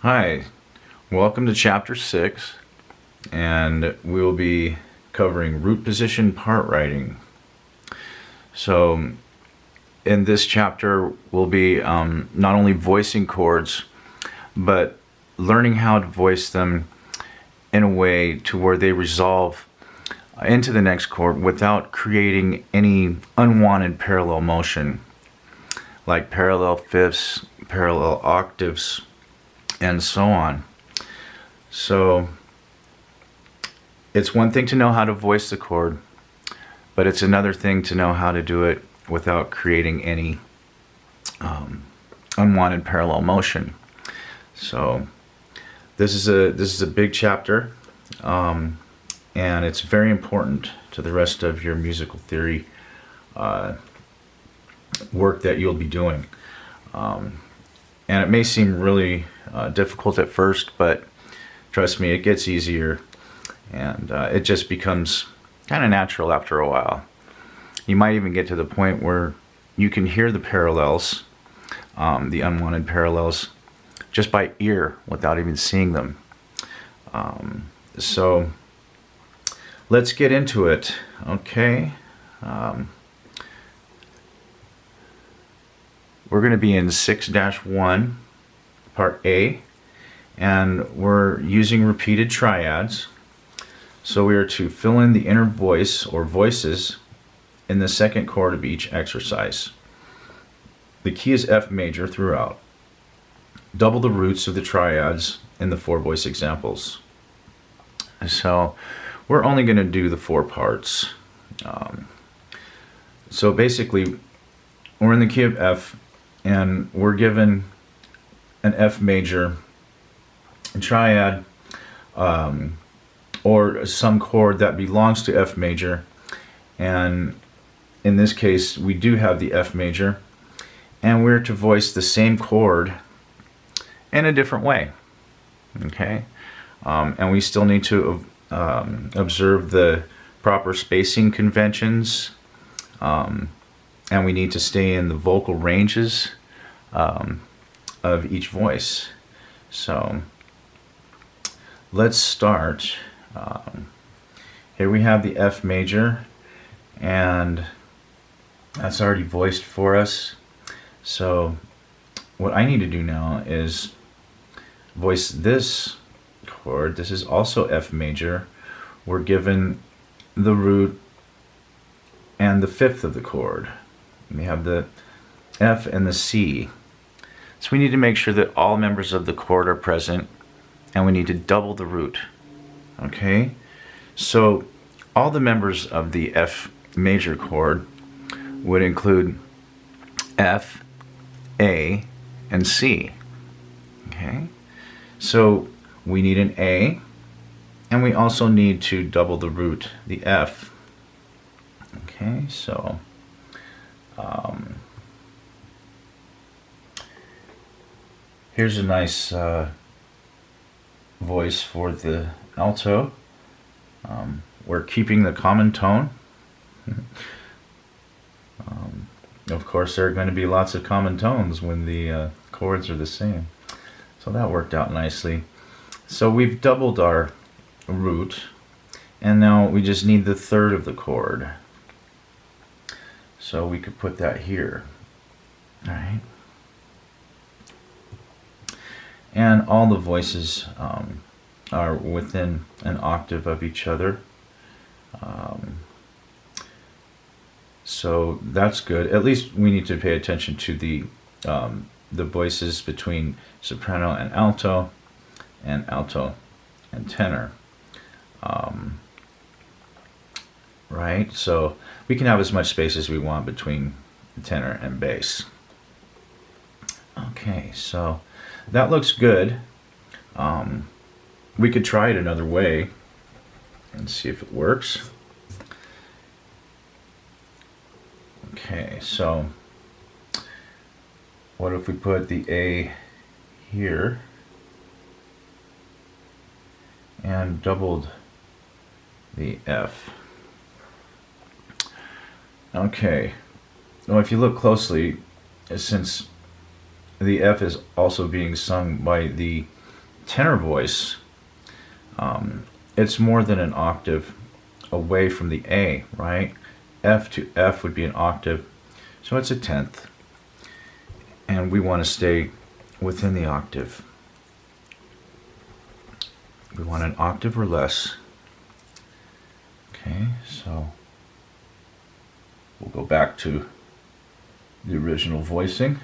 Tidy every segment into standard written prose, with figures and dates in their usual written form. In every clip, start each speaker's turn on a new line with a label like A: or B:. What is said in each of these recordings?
A: Hi, welcome to Chapter 6, and we will be covering root position part writing. So in this chapter we'll be not only voicing chords, but learning how to voice them in a way to where they resolve into the next chord without creating any unwanted parallel motion, like parallel fifths, parallel octaves, and so on. So it's one thing to know how to voice the chord, but it's another thing to know how to do it without creating any unwanted parallel motion. So this is a big chapter, and it's very important to the rest of your musical theory work that you'll be doing. And it may seem really difficult at first, but trust me, it gets easier, and it just becomes kind of natural after a while. You might even get to the point where you can hear the parallels, the unwanted parallels, just by ear without even seeing them. So let's get into it, okay? We're going to be in 6-1, part A, and we're using repeated triads. So we are to fill in the inner voice or voices in the second chord of each exercise. The key is F major throughout. Double the roots of the triads in the 4 voice examples. So we're only going to do the 4 parts. So basically, we're in the key of F, and we're given an F major triad or some chord that belongs to F major, and in this case we do have the F major, and we're to voice the same chord in a different way, okay? And we still need to observe the proper spacing conventions, and we need to stay in the vocal ranges of each voice. So let's start. Here we have the F major, and that's already voiced for us. So what I need to do now is voice this chord. This is also F major. We're given the root and the fifth of the chord. We have the F and the C. So we need to make sure that all members of the chord are present, and we need to double the root. Okay? So all the members of the F major chord would include F, A, and C. Okay? So we need an A, and we also need to double the root, the F. Okay, so here's a nice voice for the alto. We're keeping the common tone. Of course, there are going to be lots of common tones when the chords are the same. So that worked out nicely. So we've doubled our root, and now we just need the third of the chord. So we could put that here. All right. And all the voices are within an octave of each other. So that's good. At least we need to pay attention to the voices between soprano and alto and tenor. Right? So we can have as much space as we want between tenor and bass. Okay, so that looks good. We could try it another way and see if it works. Okay, so what if we put the A here and doubled the F? Okay, well, if you look closely, since the F is also being sung by the tenor voice, it's more than an octave away from the A, right? F to F would be an octave, so it's a tenth. And we want to stay within the octave. We want an octave or less. Okay, so we'll go back to the original voicing.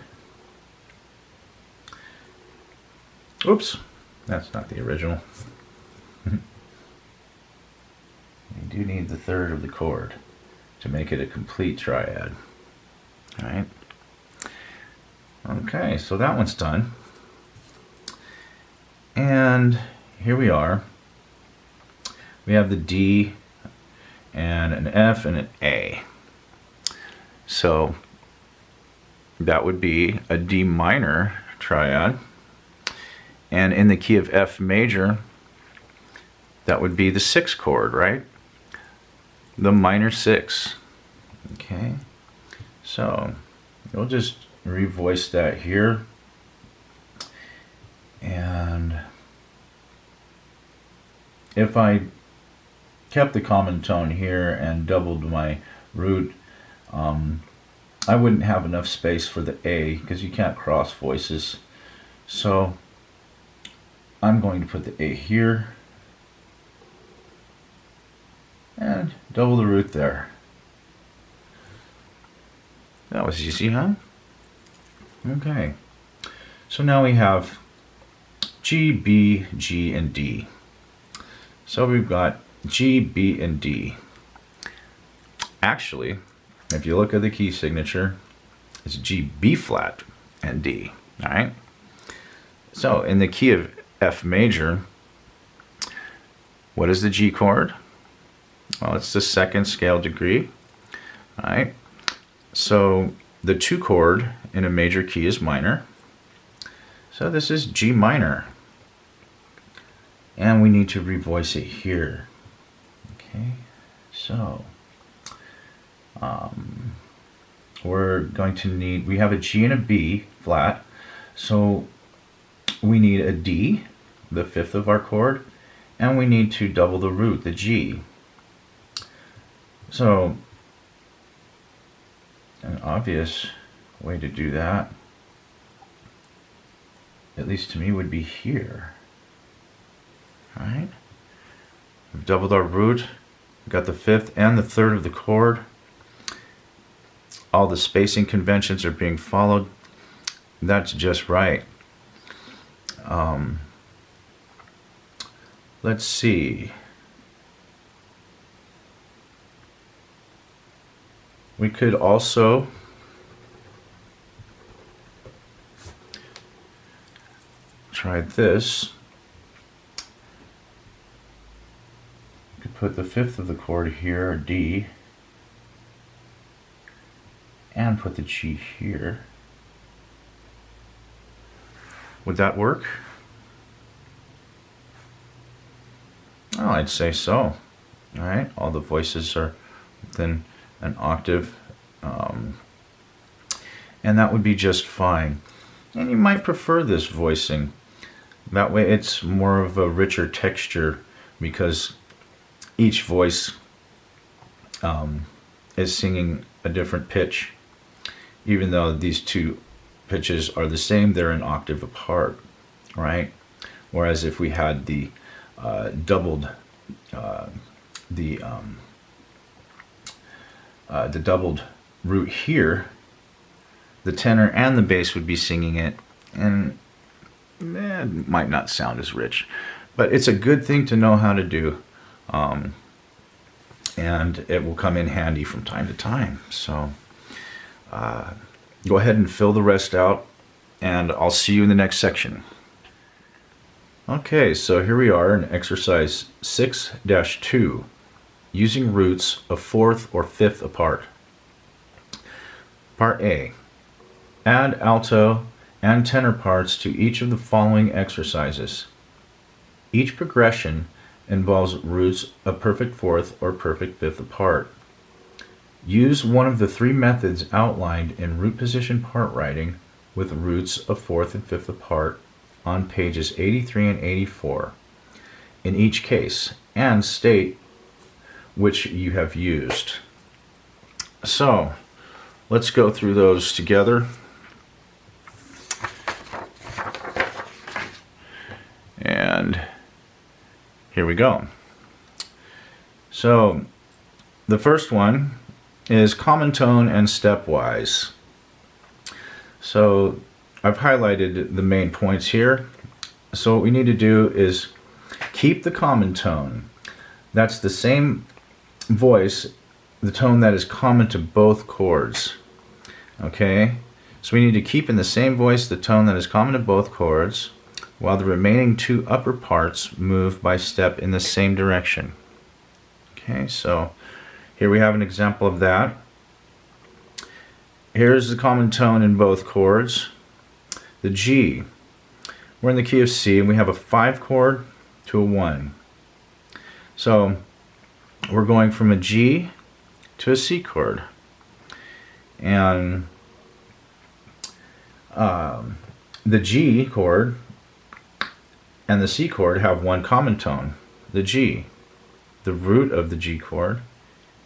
A: Oops, that's not the original. You do need the third of the chord to make it a complete triad. All right. Okay, so that one's done. And here we are. We have the D and an F and an A. So that would be a D minor triad. And in the key of F major, that would be the 6th chord, right? The minor 6. Okay, so we'll just revoice that here. And if I kept the common tone here and doubled my root, I wouldn't have enough space for the A because you can't cross voices. So I'm going to put the A here and double the root there. That was easy, huh? Okay. So now we have G, B, G, and D. So we've got G, B, and D. Actually, if you look at the key signature, it's G, B flat, and D. All right? So in the key of F major, what is the G chord? Well, it's the 2nd scale degree. All right? So the 2 chord in a major key is minor. So this is G minor. And we need to revoice it here. Okay, so we're going to need, we have a G and a B flat, so we need a D, the 5th of our chord, and we need to double the root, the G. So an obvious way to do that, at least to me, would be here. All right, we've doubled our root, we've got the 5th and the 3rd of the chord. All the spacing conventions are being followed. That's just right. Let's see. We could also try this. We could put the 5th of the chord here, D, and put the G here. Would that work? Oh, I'd say so. All right, all the voices are within an octave, and that would be just fine. And you might prefer this voicing. That way it's more of a richer texture because each voice is singing a different pitch. Even though these 2 pitches are the same, they're an octave apart, right? Whereas if we had the doubled root here, the tenor and the bass would be singing it, and it might not sound as rich. But it's a good thing to know how to do, and it will come in handy from time to time. So go ahead and fill the rest out, and I'll see you in the next section. Okay, so here we are in exercise 6-2, using roots of 4th or 5th apart. Part A. Add alto and tenor parts to each of the following exercises. Each progression involves roots of perfect 4th or perfect 5th apart. Use one of the 3 methods outlined in root position part writing with roots of 4th and 5th apart on pages 83 and 84 in each case, and state which you have used. So let's go through those together. And here we go. So the first one is common tone and stepwise. So I've highlighted the main points here. So what we need to do is keep the common tone. That's the same voice, the tone that is common to both chords. Okay? So we need to keep in the same voice the tone that is common to both chords, while the remaining two upper parts move by step in the same direction. Okay, so here we have an example of that. Here's the common tone in both chords. The G. We're in the key of C, and we have a 5 chord to a 1. So we're going from a G to a C chord. And the G chord and the C chord have one common tone, the G, the root of the G chord,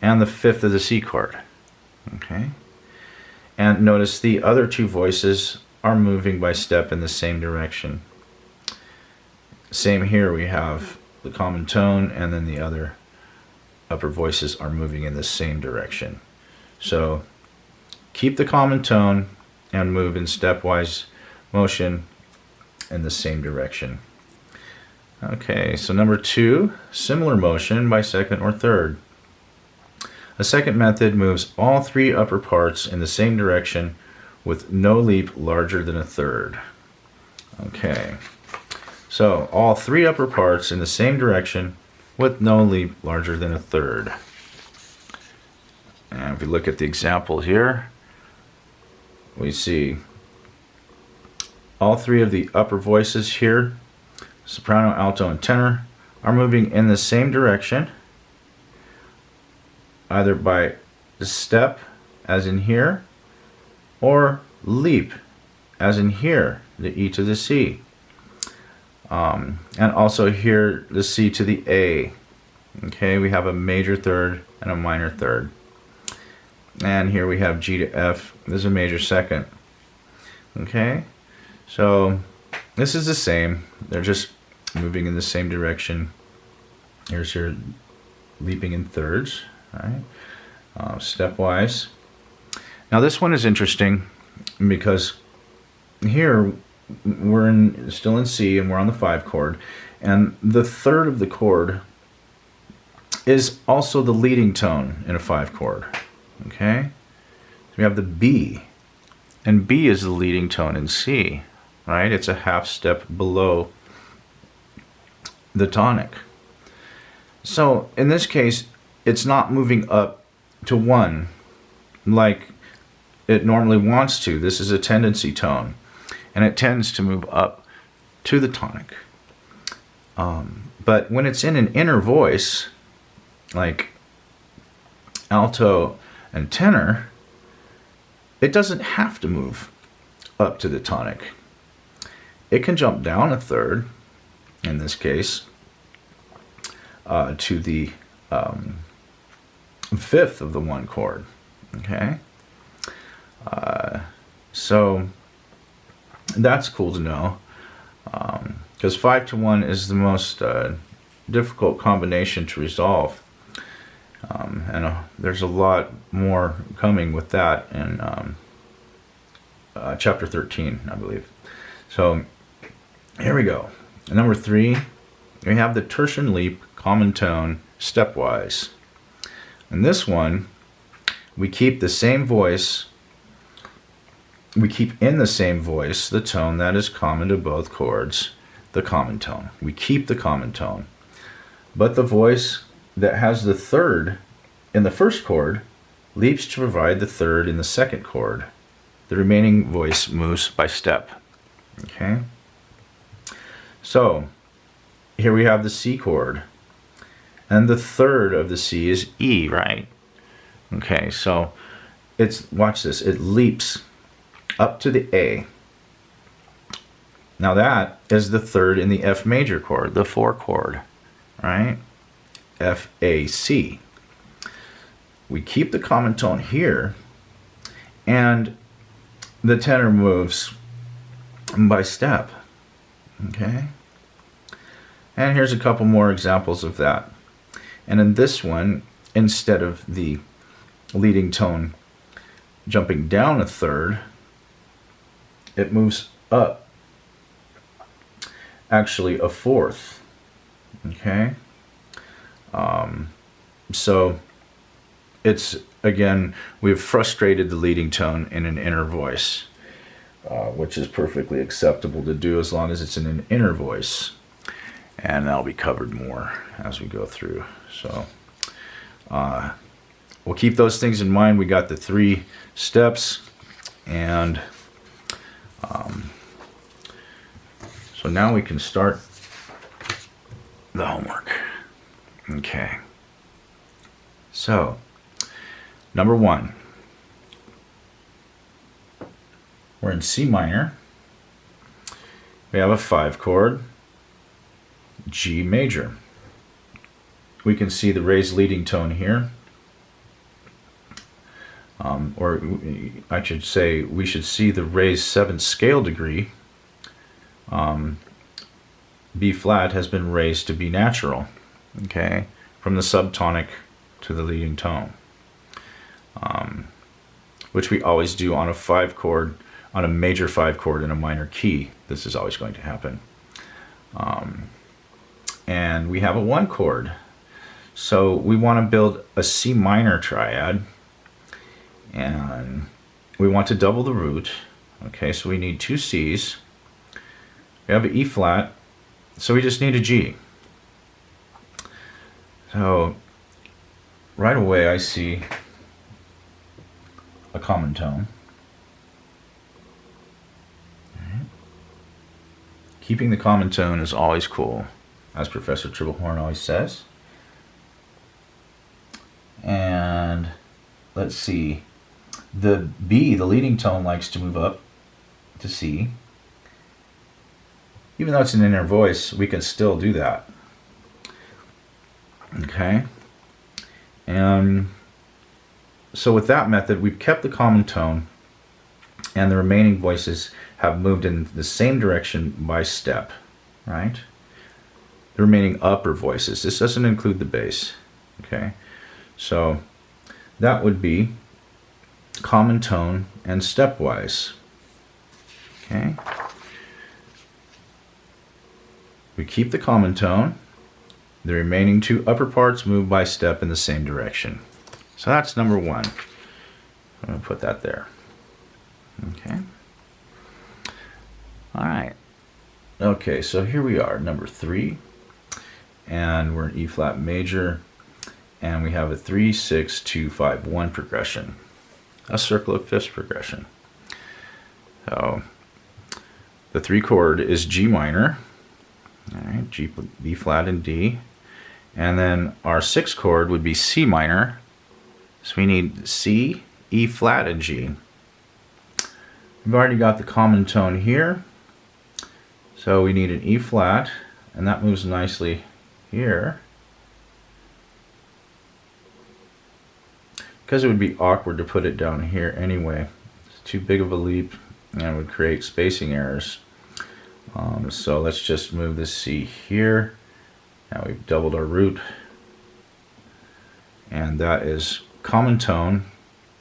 A: and the 5th of the C chord. Okay? And notice the other two voices are moving by step in the same direction. Same here, we have the common tone, and then the other upper voices are moving in the same direction. So keep the common tone and move in stepwise motion in the same direction. Okay, so number 2, similar motion by second or third. A second method moves all 3 upper parts in the same direction with no leap larger than a third. Okay, so all 3 upper parts in the same direction with no leap larger than a third. And if we look at the example here, we see all 3 of the upper voices here, soprano, alto, and tenor, are moving in the same direction, either by the step, as in here, or leap, as in here, the E to the C. And also here, the C to the A. Okay, we have a major third and a minor third. And here we have G to F. This is a major second. Okay, so this is the same. They're just moving in the same direction. Here's your leaping in thirds, right? Stepwise. Now this one is interesting because here we're still in C and we're on the 5 chord, and the third of the chord is also the leading tone in a 5 chord. Okay, so we have the B, and B is the leading tone in C, right? It's a half step below the tonic. So in this case, it's not moving up to 1 like it normally wants to. This is a tendency tone, and it tends to move up to the tonic. But when it's in an inner voice, like alto and tenor, it doesn't have to move up to the tonic. It can jump down a third, in this case, to the 5th of the 1 chord. Okay, so that's cool to know, because 5 to 1 is the most difficult combination to resolve. And there's a lot more coming with that in chapter 13, I believe. So here we go. Number 3, we have the tertian leap common tone stepwise. In this one, we keep the same voice. We keep in the same voice the tone that is common to both chords, the common tone. We keep the common tone, but the voice that has the third in the first chord leaps to provide the third in the second chord. The remaining voice moves by step. Okay, so here we have the C chord, and the third of the C is E, right? Okay, so watch this, it leaps up to the A, Now that is the third in the F major chord, the 4 chord, right? F, A, C. We keep the common tone here, and the tenor moves by step, okay? And here's a couple more examples of that. And in this one, instead of the leading tone jumping down a third, it moves up actually a fourth, okay? So it's, again, we've frustrated the leading tone in an inner voice, which is perfectly acceptable to do as long as it's in an inner voice. And that'll be covered more as we go through. So we'll keep those things in mind. We got the 3 steps, and so now we can start the homework. Okay. So, number 1, we're in C minor. We have a 5 chord, G major. We can see the raised leading tone here. Or I should say, we should see the raised 7th scale degree. B flat has been raised to B natural, okay, from the subtonic to the leading tone, which we always do on a 5 chord, on a major 5 chord in a minor key. This is always going to happen. And we have a 1 chord, so we want to build a C minor triad, and we want to double the root. Okay, so we need 2 C's. We have an E flat, so we just need a G. So right away I see a common tone. Right. Keeping the common tone is always cool, as Professor Tribblehorn always says. And let's see, the B, the leading tone, likes to move up to C. Even though it's an inner voice, we can still do that. Okay? And so with that method, we've kept the common tone, and the remaining voices have moved in the same direction by step, right? The remaining upper voices. This doesn't include the bass, okay? So that would be common tone and stepwise, okay? We keep the common tone. The remaining 2 upper parts move by step in the same direction. So that's number 1. I'm going to put that there. Okay. All right. Okay, so here we are, number 3. And we're in E flat major. And we have a 3, 6, 2, 5, 1 progression. A circle of fifths progression. So the 3 chord is G minor. All right, G, B flat, and D. And then our 6 chord would be C minor. So we need C, E flat, and G. We've already got the common tone here. So we need an E flat, and that moves nicely here. Because it would be awkward to put it down here anyway. It's too big of a leap, and it would create spacing errors. So let's just move this C here. Now we've doubled our root. And that is common tone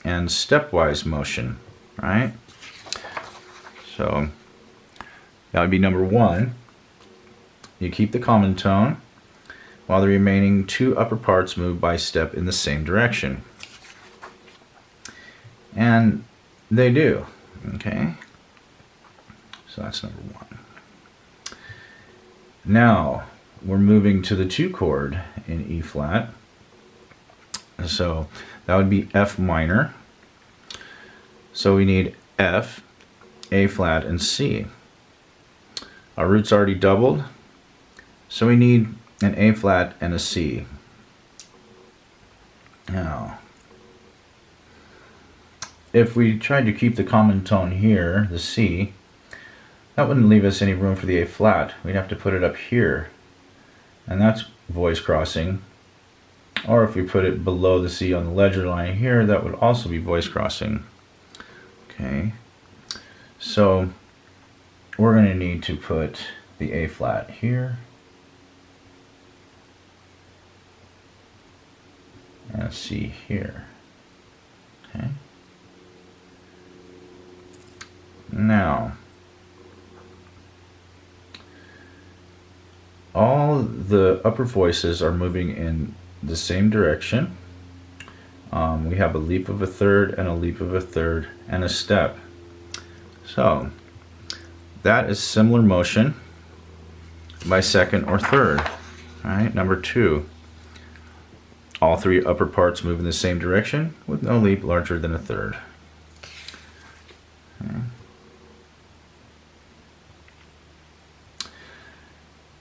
A: and stepwise motion, right? So that would be number 1. You keep the common tone while the remaining 2 upper parts move by step in the same direction. And they do, okay? So that's number 1. Now we're moving to the 2 chord in E flat. So that would be F minor. So we need F, A flat, and C. Our root's already doubled, so we need an A flat and a C. Now, if we tried to keep the common tone here, the C, That wouldn't leave us any room for the A flat. We'd have to put it up here. And that's voice crossing. Or if we put it below the C on the ledger line here, that would also be voice crossing. Okay. So we're going to need to put the A flat here. And C here. Okay. Now, all the upper voices are moving in the same direction. We have a leap of a third and a leap of a third and a step. So that is similar motion by second or third. All right, number 2. All 3 upper parts move in the same direction with no leap larger than a third. Okay.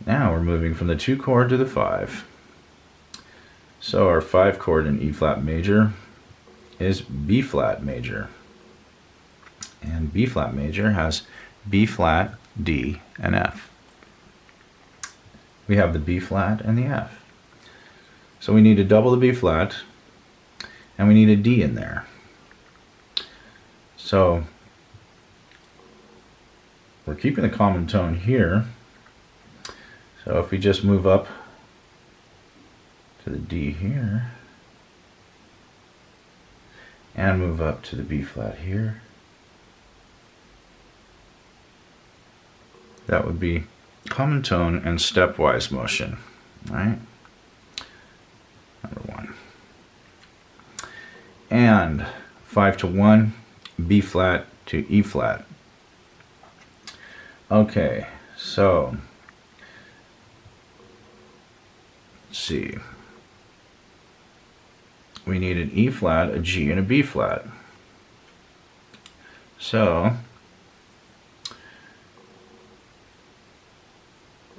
A: Now we're moving from the 2 chord to the 5. So our 5 chord in E flat major is B flat major. And B flat major has B flat, D, and F. We have the B flat and the F. So we need to double the B flat and we need a D in there. So we're keeping the common tone here. So if we just move up to the D here and move up to the B flat here, that would be common tone and stepwise motion, right? Number 1. And 5 to 1, B flat to E flat. Okay, so let's see. We need an E flat, a G, and a B flat. So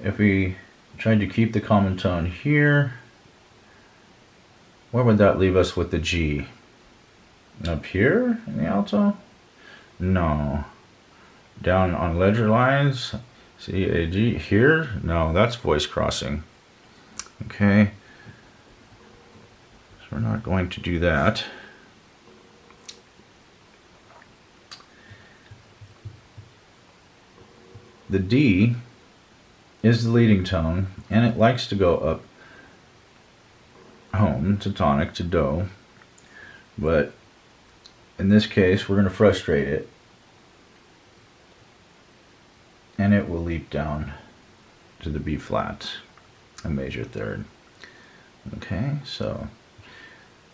A: if we tried to keep the common tone here, where would that leave us with the G? Up here in the alto? No. Down on ledger lines, C, A, G, here? No, that's voice crossing. Okay. So we're not going to do that. The D is the leading tone, and it likes to go up home to tonic to do, but in this case we're going to frustrate it and it will leap down to the B flat, a major third. Okay, so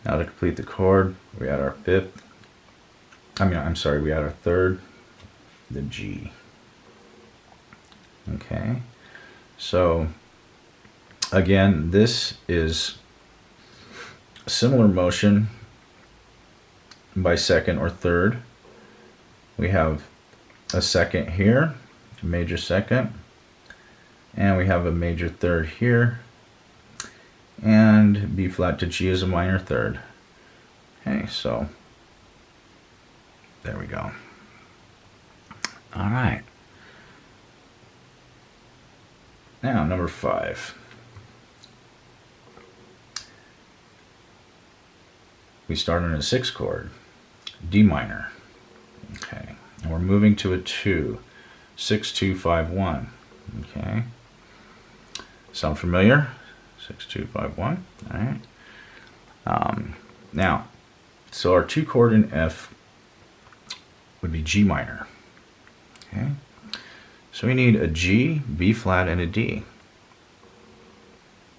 A: now to complete the chord, we add our fifth, we add our third, the G. Okay, so again, this is similar motion by second or third. We have a second here, a major second, and we have a major third here, and B flat to G is a minor third. Okay, so there we go. All right. Now number 5. We start on a 6 chord, D minor. Okay, and we're moving to a 2, 6, 2, 5, 1. Okay, sound familiar? 6, 2, 5, 1. All right. Now, so our 2 chord in F would be G minor. Okay, so we need a G, B flat, and a D.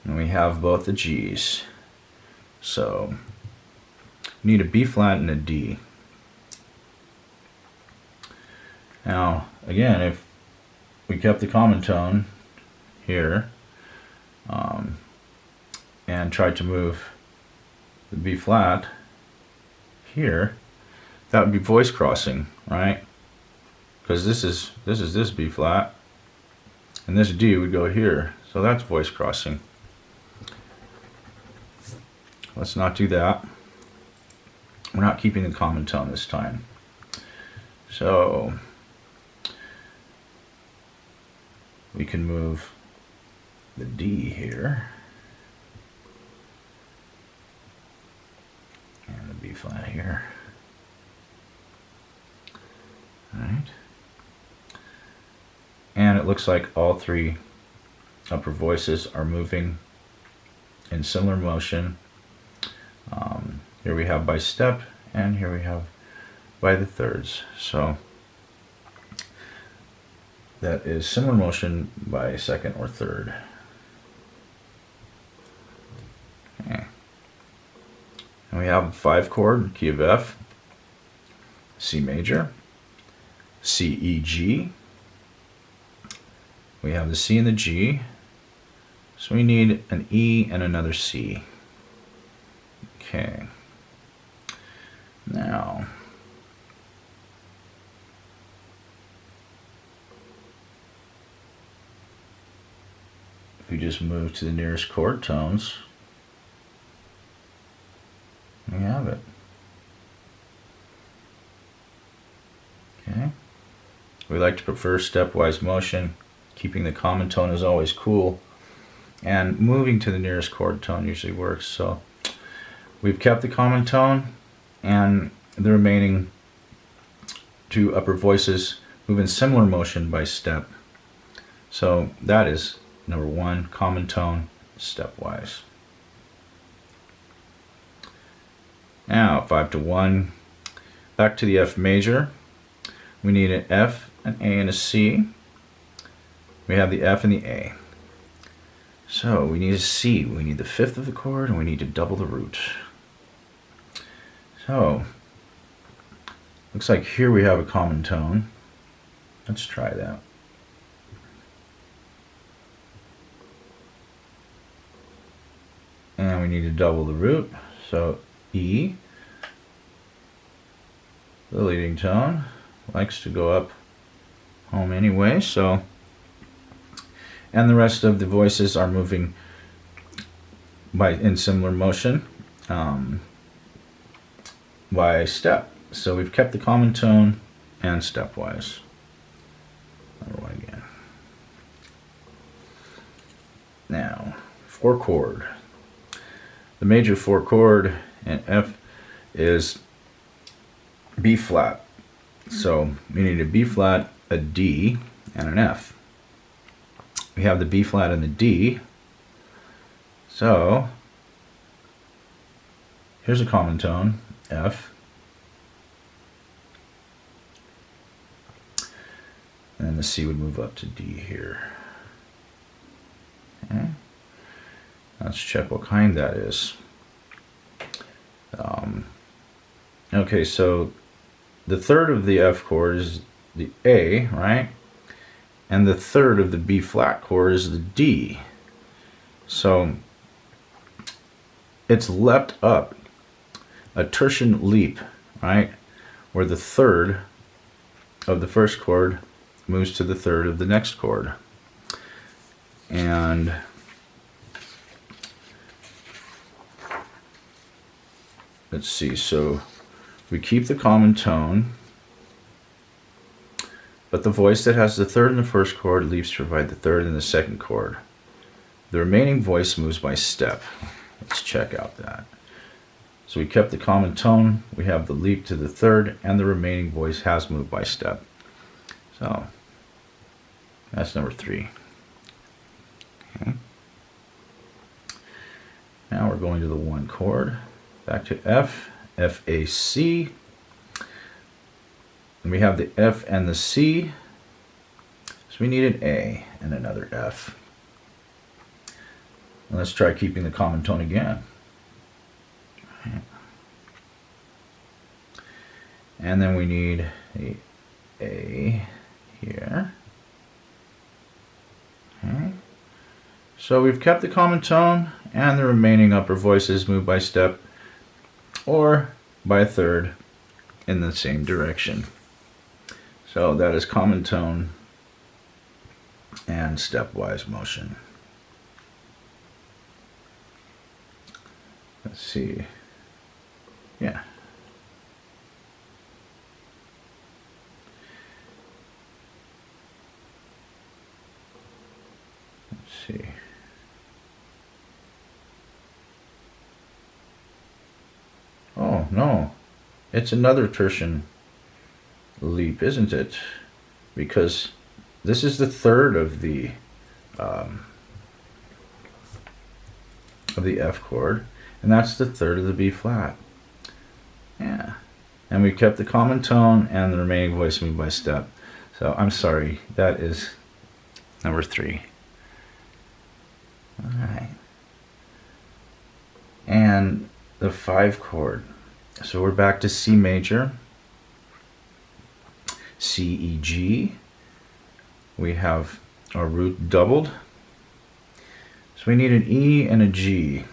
A: And we have both the G's. So we need a B flat and a D. Now, again, if we kept the common tone here and tried to move the B flat here, that would be voice crossing, right? Because this is this B flat, and this D would go here, so that's voice crossing. Let's not do that. We're not keeping the common tone this time. So we can move the D here and the B flat here. All right. And it looks like all three upper voices are moving in similar motion. Here we have by step, and here we have by the thirds. So that is similar motion by second or third. Okay. And we have a 5 chord, key of F, C major, C, E, G. We have the C and the G, so we need an E and another C. Okay. Now, if we just move to the nearest chord tones, we have it. Okay. We like to prefer stepwise motion. Keeping the common tone is always cool, and moving to the nearest chord tone usually works. So we've kept the common tone, and the remaining 2 upper voices move in similar motion by step. So that is number 1, common tone, stepwise. Now 5 to 1, back to the F major. We need an F, an A, and a C. We have the F and the A. So we need a C. We need the 5th of the chord, and we need to double the root. So looks like here we have a common tone. Let's try that. And we need to double the root. So E, the leading tone, likes to go up home anyway, so, and the rest of the voices are moving in similar motion by step. So we've kept the common tone and stepwise. Number 1 again. Now, 4 chord. The major 4 chord in F is B flat. So we need a B flat, a D, and an F. We have the B flat and the D. So here's a common tone, F. And then the C would move up to D here. Okay. Let's check what kind that is. Okay, so the 3rd of the F chord is the A, right? And the 3rd of the B flat chord is the D. So it's leapt up a tertian leap, right? Where the 3rd of the first chord moves to the 3rd of the next chord. And let's see, so we keep the common tone, but the voice that has the 3rd in the first chord leaves to provide the 3rd in the second chord. The remaining voice moves by step. Let's check out that. So we kept the common tone, we have the leap to the 3rd, and the remaining voice has moved by step. So that's number 3. Okay. Now we're going to the 1 chord. Back to F, F, A, C. And we have the F and the C. So we need an A and another F. And let's try keeping the common tone again. And then we need a A here. Okay. So we've kept the common tone, and the remaining upper voices move by step or by a 3rd in the same direction. So that is common tone and stepwise motion. Let's see. Yeah. see. Oh, no. It's another tertian leap, isn't it? Because this is the third of the F chord, and that's the third of the B flat. Yeah. And we kept the common tone and the remaining voice moved by step. So I'm sorry, that is number 3. All right. And the 5 chord. So we're back to C major, C, E, G. We have our root doubled. So we need an E and a G.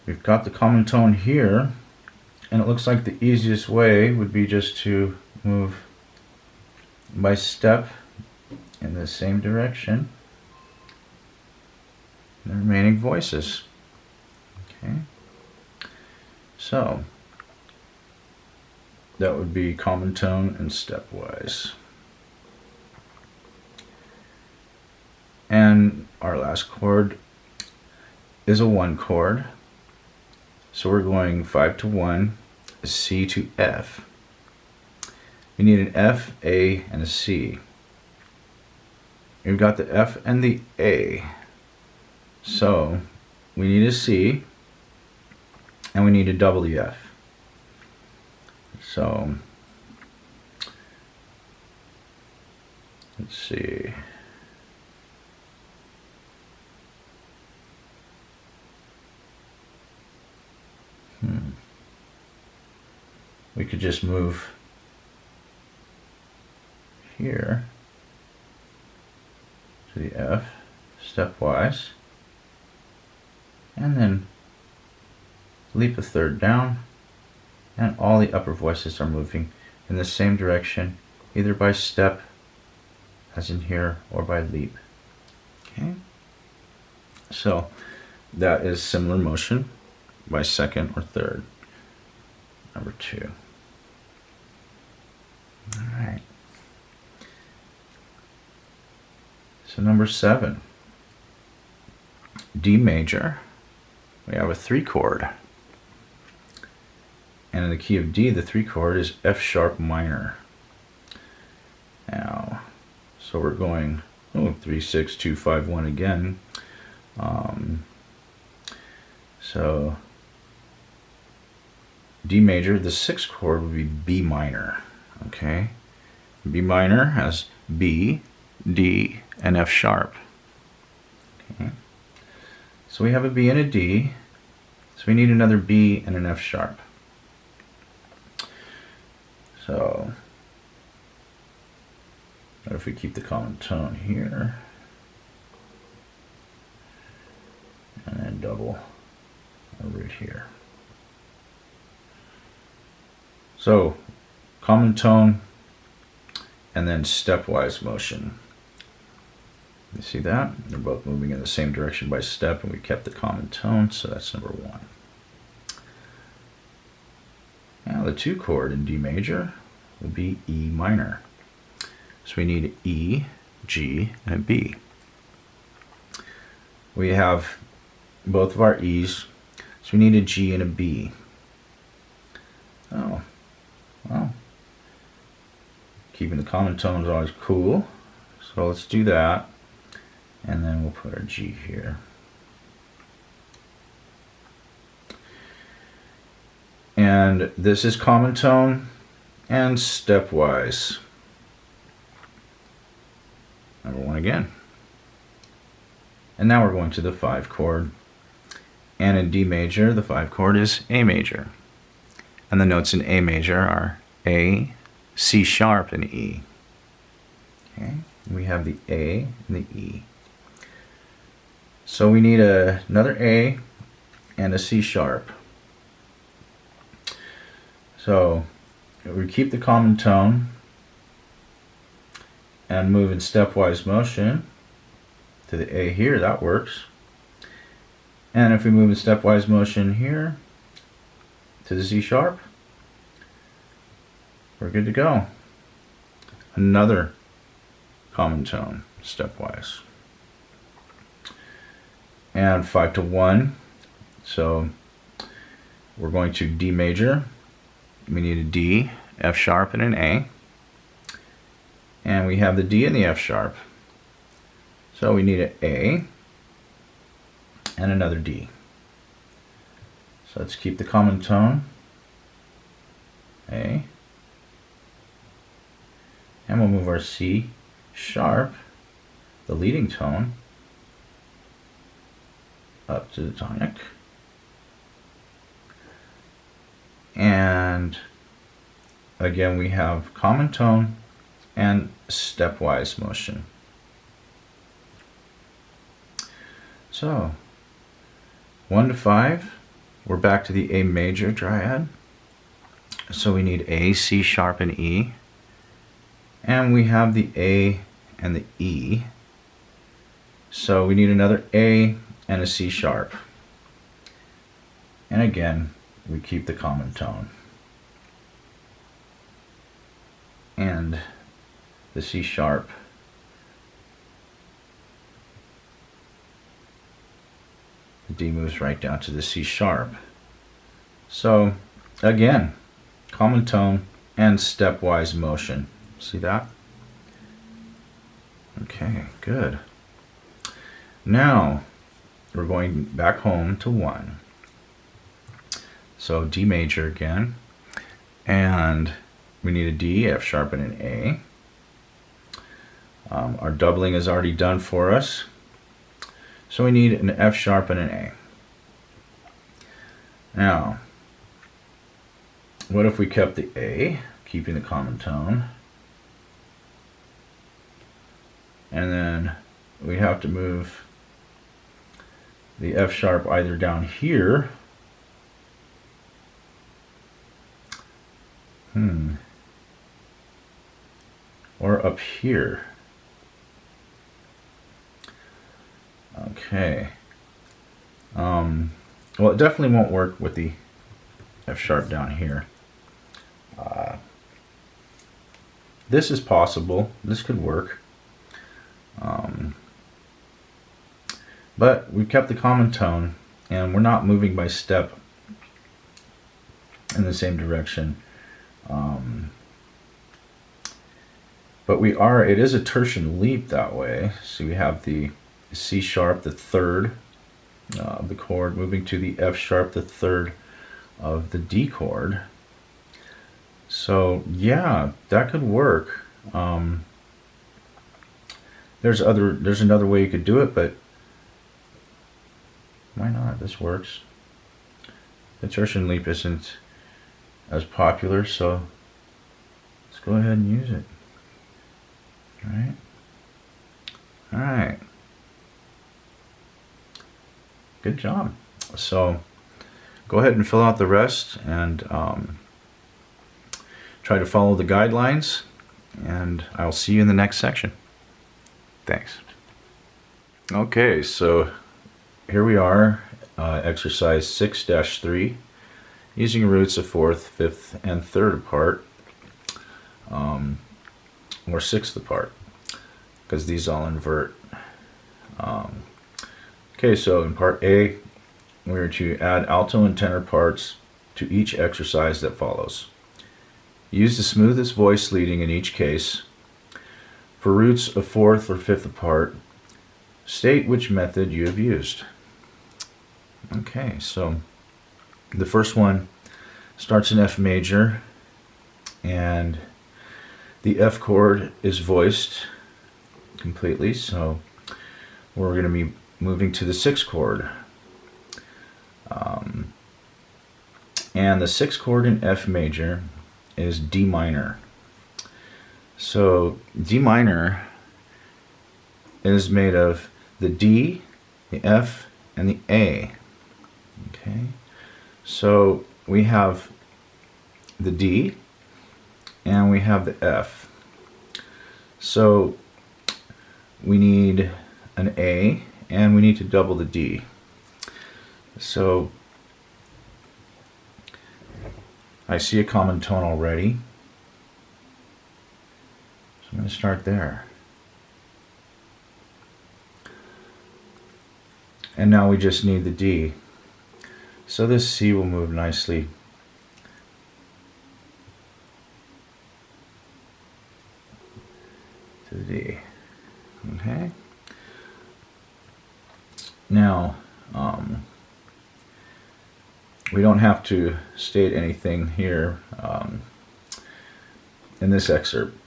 A: We've got the common tone here, and it looks like the easiest way would be just to move by step in the same direction, the remaining voices. Okay, so that would be common tone and stepwise. And our last chord is a 1 chord. So we're going 5 to 1, C to F. We need an F, A, and a C. We've got the F and the A. So we need a C, and we need to double the F. So let's see. We could just move here to the F stepwise, and then leap a third down, and all the upper voices are moving in the same direction, either by step, as in here, or by leap. Okay, so that is similar motion by second or third. Number 2. All right. So number 7, D major. We have a 3 chord. And in the key of D, the 3 chord is F sharp minor. Now, so we're going 3, 6, 2, 5, 1 again. So D major, the 6th chord would be B minor. Okay, B minor has B, D, and F sharp. Okay, so we have a B and a D, so we need another B and an F sharp. So what if we keep the common tone here and then double a root here? So common tone and then stepwise motion. You see that? They're both moving in the same direction by step, and we kept the common tone, so that's number 1. Now the 2 chord in D major will be E minor. So we need E, G, and a B. We have both of our E's, so we need a G and a B. Oh, well, keeping the common tone is always cool, so let's do that, and then we'll put our G here. And this is common tone and stepwise. Number 1 again. And now we're going to the 5 chord. And in D major, the 5 chord is A major. And the notes in A major are A, C sharp, and E. Okay, we have the A and the E. So we need another A and a C sharp. So we keep the common tone and move in stepwise motion to the A here, that works. And if we move in stepwise motion here to the C sharp, we're good to go. Another common tone, stepwise. And 5 to 1, so we're going to D major. We need a D, F sharp, and an A. And we have the D and the F sharp. So we need an A and another D. So let's keep the common tone, A. And we'll move our C sharp, the leading tone, up to the tonic. And again, we have common tone and stepwise motion. So 1 to 5, we're back to the A major triad. So we need A, C sharp, and E. And we have the A and the E. So we need another A and a C sharp. And again, we keep the common tone. And the C sharp. The D moves right down to the C sharp. So again, common tone and stepwise motion. See that? Okay, good. Now we're going back home to 1. So D major again, and we need a D, F sharp, and an A. Our doubling is already done for us, so we need an F sharp and an A. Now, what if we kept the A, keeping the common tone, and then we have to move the F sharp either down here or up here. Okay. Well, it definitely won't work with the F sharp down here. This is possible. This could work. But we've kept the common tone, and we're not moving by step in the same direction. But we are, it is a tertian leap that way. So we have the C sharp, the third of the chord, moving to the F sharp, the third of the D chord. So yeah, that could work. There's another way you could do it, but why not? This works. The tertian leap isn't as popular, so let's go ahead and use it. All right. Good job. So go ahead and fill out the rest and try to follow the guidelines, and I'll see you in the next section. Thanks. Okay, so here we are, exercise 6-3, using roots of 4th, 5th, and 3rd apart, or 6th apart, because these all invert. Okay, so in part A, we're to add alto and tenor parts to each exercise that follows. Use the smoothest voice leading in each case. For roots of 4th or 5th apart, state which method you have used. Okay, so the first one starts in F major, and the F chord is voiced completely, so we're going to be moving to the 6th chord. And the 6th chord in F major is D minor. So D minor is made of the D, the F, and the A. Okay, so we have the D and we have the F. So we need an A and we need to double the D. So I see a common tone already. So I'm going to start there. And now we just need the D. So this C will move nicely to the D. Okay. Now, we don't have to state anything here in this excerpt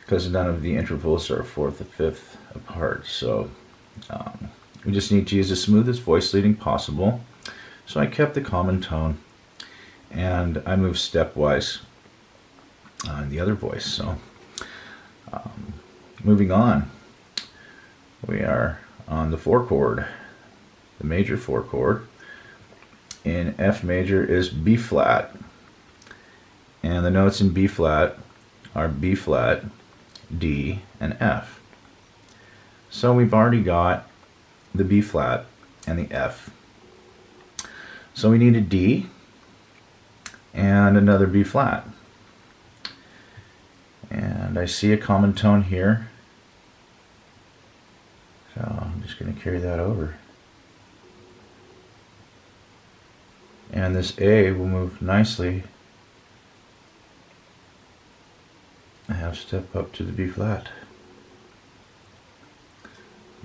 A: because none of the intervals are a fourth or fifth apart. So we just need to use the smoothest voice leading possible. So I kept the common tone and I moved stepwise on the other voice. So moving on, we are on the 4 chord, the major 4 chord. In F major is B flat, and the notes in B flat are B flat, D, and F. So we've already got the B flat and the F. So we need a D and another B flat. And I see a common tone here, so I'm just going to carry that over. And this A will move nicely and have step up to the B flat.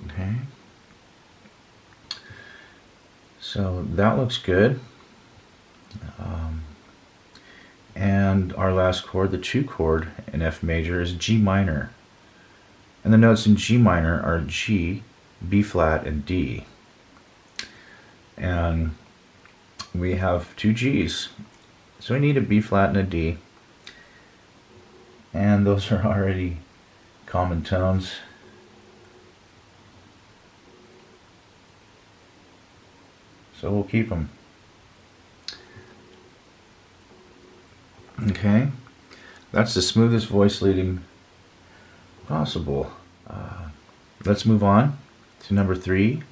A: Okay. So that looks good. And our last chord, the 2 chord in F major, is G minor. And the notes in G minor are G, B flat, and D. And we have 2 G's. So we need a B flat and a D. And those are already common tones. So we'll keep them. Okay, that's the smoothest voice leading possible. Let's move on to number 3,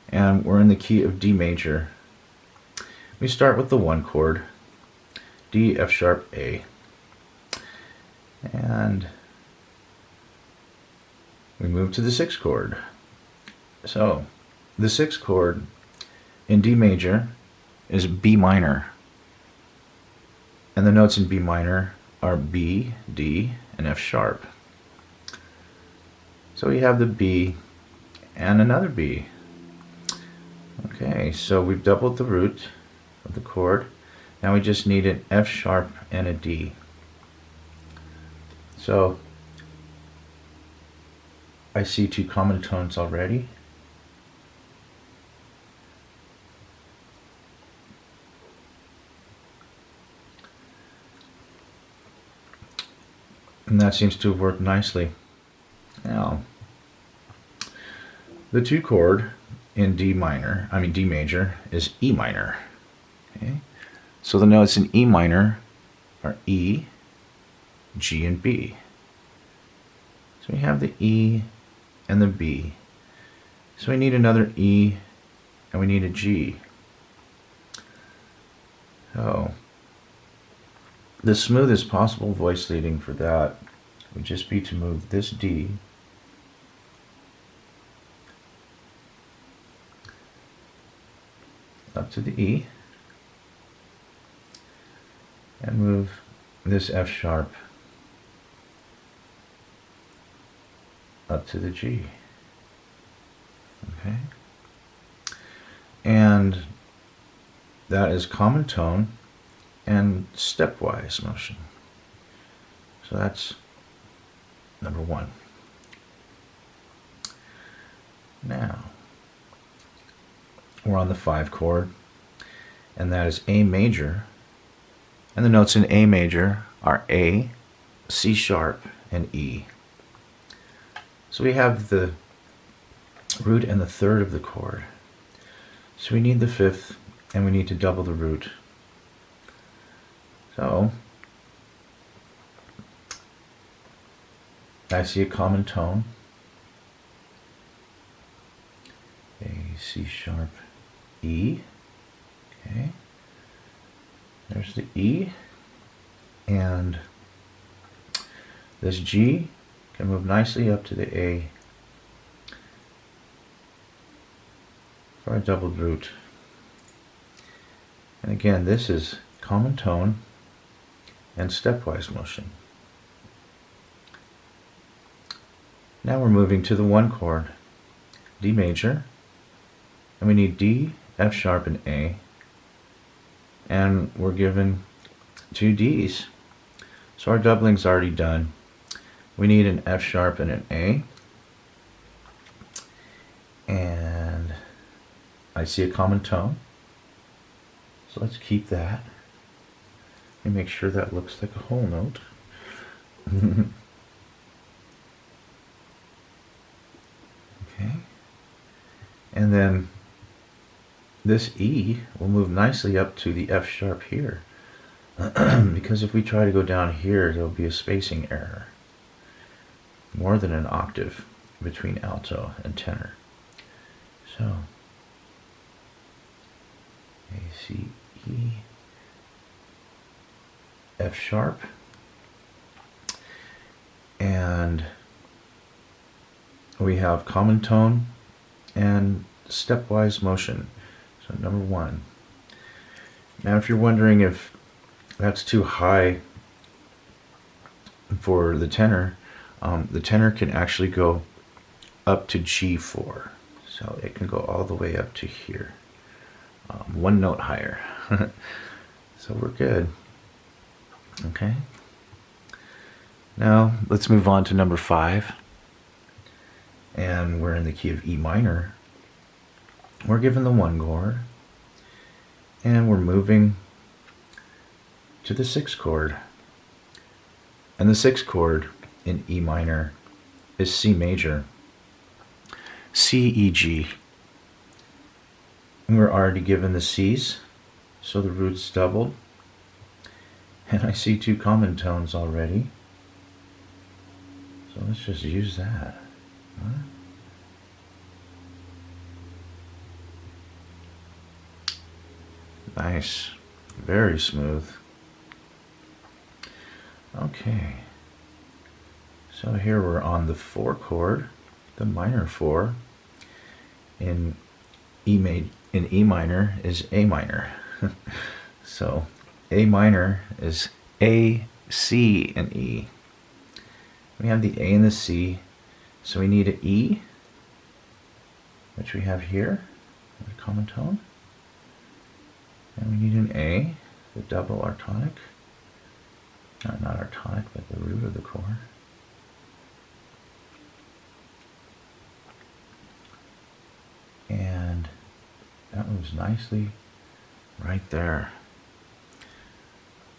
A: and we're in the key of D major. We start with the 1 chord, D, F sharp, A, and we move to the 6 chord. So the 6 chord in D major is B minor, and the notes in B minor are B, D, and F sharp. So we have the B and another B. Okay, so we've doubled the root of the chord. Now we just need an F sharp and a D. So I see 2 common tones already. And that seems to have worked nicely. Now, the 2 chord in D major is E minor. Okay? So the notes in E minor are E, G, and B. So we have the E and the B. So we need another E and we need a G. So the smoothest possible voice leading for that would just be to move this D up to the E and move this F sharp up to the G. Okay? And that is common tone and stepwise motion. So that's number 1. Now we're on the 5 chord, and that is A major, and the notes in A major are A, C sharp, and E. So we have the root and the 3rd of the chord. So we need the 5th, and we need to double the root. So I see a common tone, A, C sharp, E. Okay, there's the E, and this G can move nicely up to the A, for our double root. And again, this is common tone and stepwise motion. Now we're moving to the one chord, D major, and we need D, F sharp, and A, and we're given two Ds. So our doubling's already done. We need an F sharp and an A, and I see a common tone, so let's keep that and make sure that looks like a whole note. Okay, and then this E will move nicely up to the F sharp here, because if we try to go down here, there'll be a spacing error, more than an octave between alto and tenor. So A, C, E, F sharp, and we have common tone and stepwise motion. So number one. Now if you're wondering if that's too high for the tenor can actually go up to G4. So it can go all the way up to here. One note higher. So we're good. Okay. Now let's move on to number 5. And we're in the key of E minor. We're given the one chord, and we're moving to the 6th chord. And the 6th chord in E minor is C major, C, E, G. And we're already given the C's, so the root's doubled. And I see two common tones already. So let's just use that. Huh? Nice, very smooth. Okay, so here we're on the 4 chord, the minor 4. In E minor is A minor. So A minor is A, C, and E. We have the A and the C, so we need an E, which we have here, a common tone. And we need an A, the double our tonic. Not our tonic, but the root of the chord. And that moves nicely right there.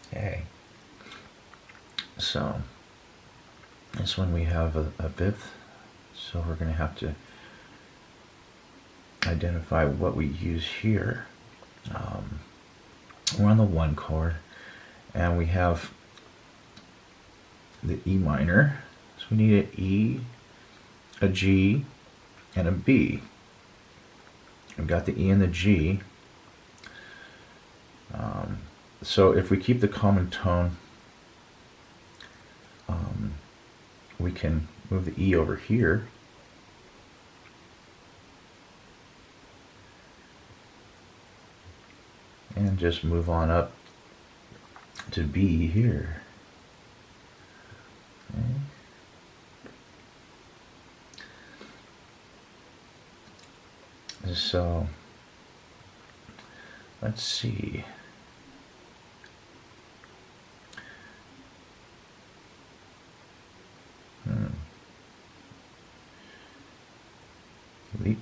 A: Okay. So this one we have a fifth, so we're going to have to identify what we use here. We're on the 1 chord, and we have the E minor, so we need an E, a G, and a B. We've got the E and the G. So if we keep the common tone, we can move the E over here. And just move on up to B here. Okay. So let's see. Leap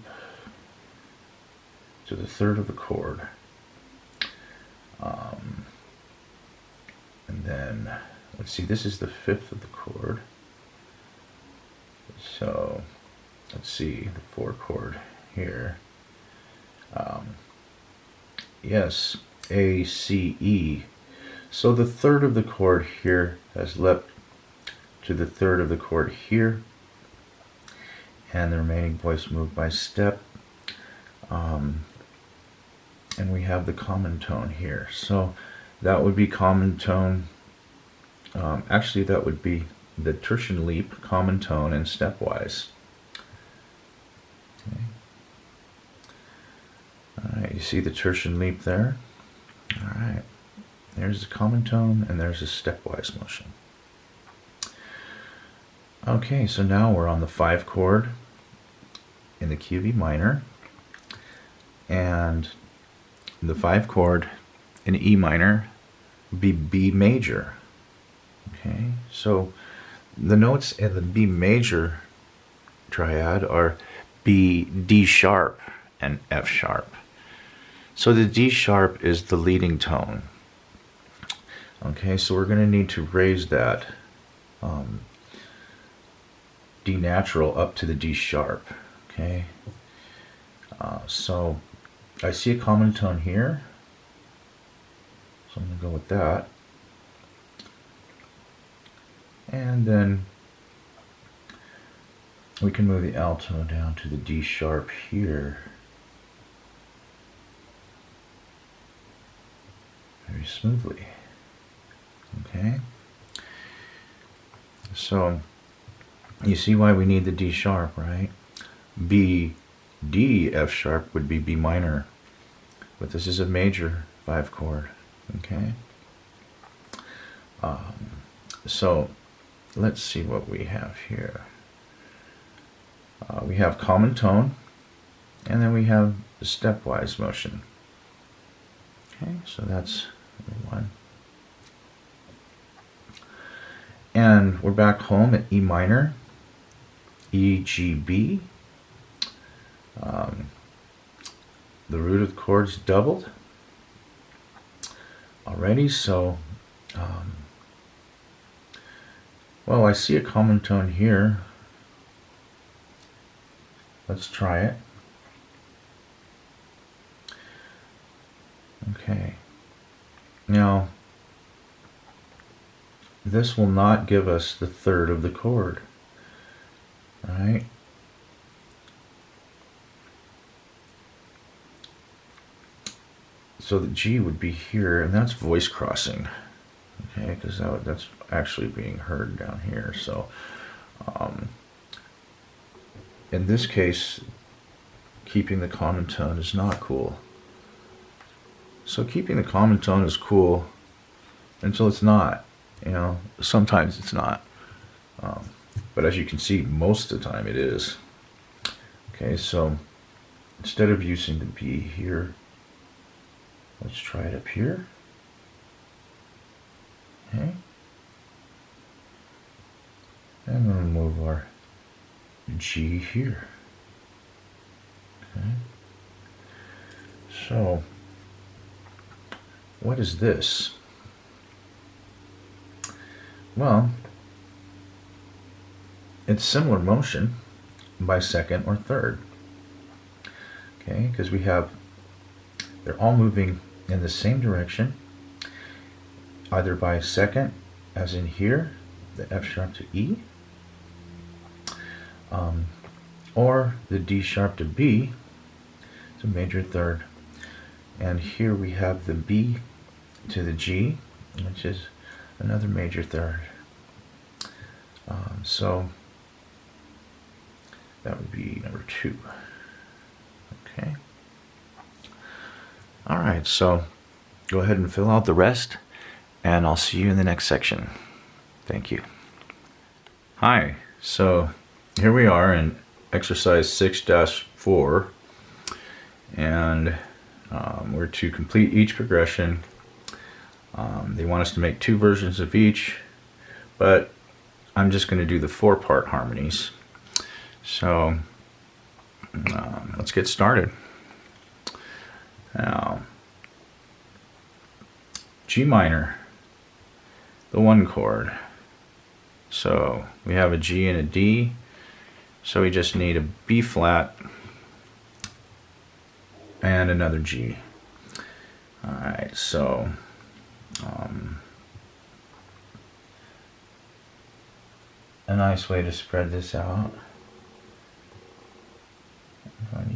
A: to the 3rd of the chord. And then, let's see, this is the 5th of the chord. So, let's see, the 4 chord here. Yes, A, C, E. So the 3rd of the chord here has leapt to the 3rd of the chord here. And the remaining voice moved by step. And we have the common tone here. So that would be common tone. Actually, that would be the tertian leap, common tone, and stepwise. Okay. see the tertian leap there? All right. There's the common tone, and there's a stepwise motion. Okay, so now we're on the 5 chord in the key of E minor, and the 5 chord in E minor would be B major. Okay, so the notes in the B major triad are B, D sharp, and F sharp. So the D sharp is the leading tone. Okay, so we're going to need to raise that D natural up to the D sharp. Okay, so I see a common tone here, so I'm going to go with that. And then we can move the alto down to the D sharp here. Very smoothly. Okay. So you see why we need the D sharp, right? B, D, F sharp would be B minor, but this is a major 5 chord. Okay. So let's see what we have here. We have common tone, and then we have the stepwise motion. Okay, so that's one. And we're back home at E minor, E, G, B. The root of the chord's doubled already, so well, I see a common tone here. Let's try it. Okay. Now, this will not give us the third of the chord, right? So the G would be here, and that's voice crossing, okay, because that's actually being heard down here. So in this case, keeping the common tone is not cool. So keeping the common tone is cool until it's not. You know, sometimes it's not. But as you can see, most of the time it is. Okay, so instead of using the B here, let's try it up here. Okay. And we'll move our G here. Okay. So, what is this? Well, it's similar motion by second or third. Okay, because they're all moving in the same direction, either by second, as in here, the F sharp to E, or the D sharp to B, it's a major third. And here we have the B to the G, which is another major third. So that would be number 2. Okay. All right, so go ahead and fill out the rest, and I'll see you in the next section. Thank you. Hi, so here we are in exercise 6-4, and we're to complete each progression. They want us to make 2 versions of each, but I'm just going to do the 4-part harmonies. So let's get started. Now, G minor, the 1 chord. So we have a G and a D, so we just need a B flat and another G. Alright, so a nice way to spread this out,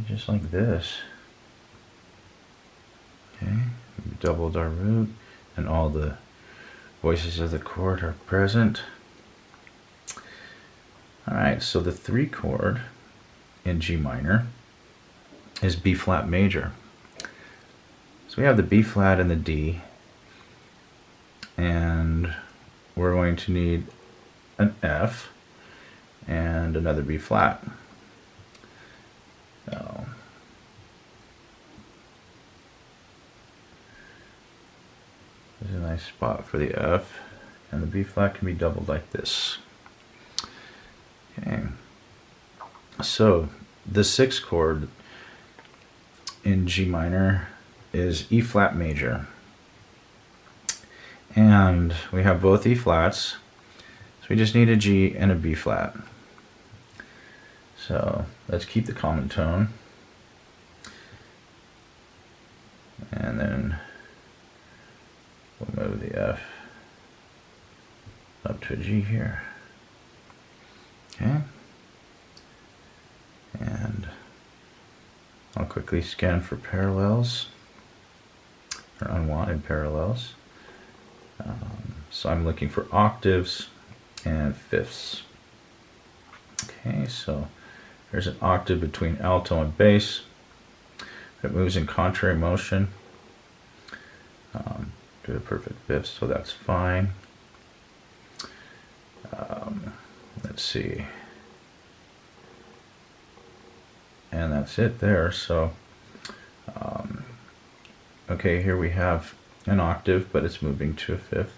A: just like this. Okay, we've doubled our root, and all the voices of the chord are present. Alright, so the 3 chord in G minor is B flat major. we have the B flat and the D, and we're going to need an F and another B flat. So there's a nice spot for the F, and the B flat can be doubled like this. Okay, so the sixth chord in G minor is E flat major, and we have both E flats, so we just need a G and a B flat. So let's keep the common tone, and then we'll move the F up to a G here. Okay, and I'll quickly scan for parallels, or unwanted parallels. So I'm looking for octaves and fifths. Okay, so there's an octave between alto and bass. It moves in contrary motion to the perfect fifth, so that's fine. Let's see. And that's it there. So, okay, here we have an octave, but it's moving to a fifth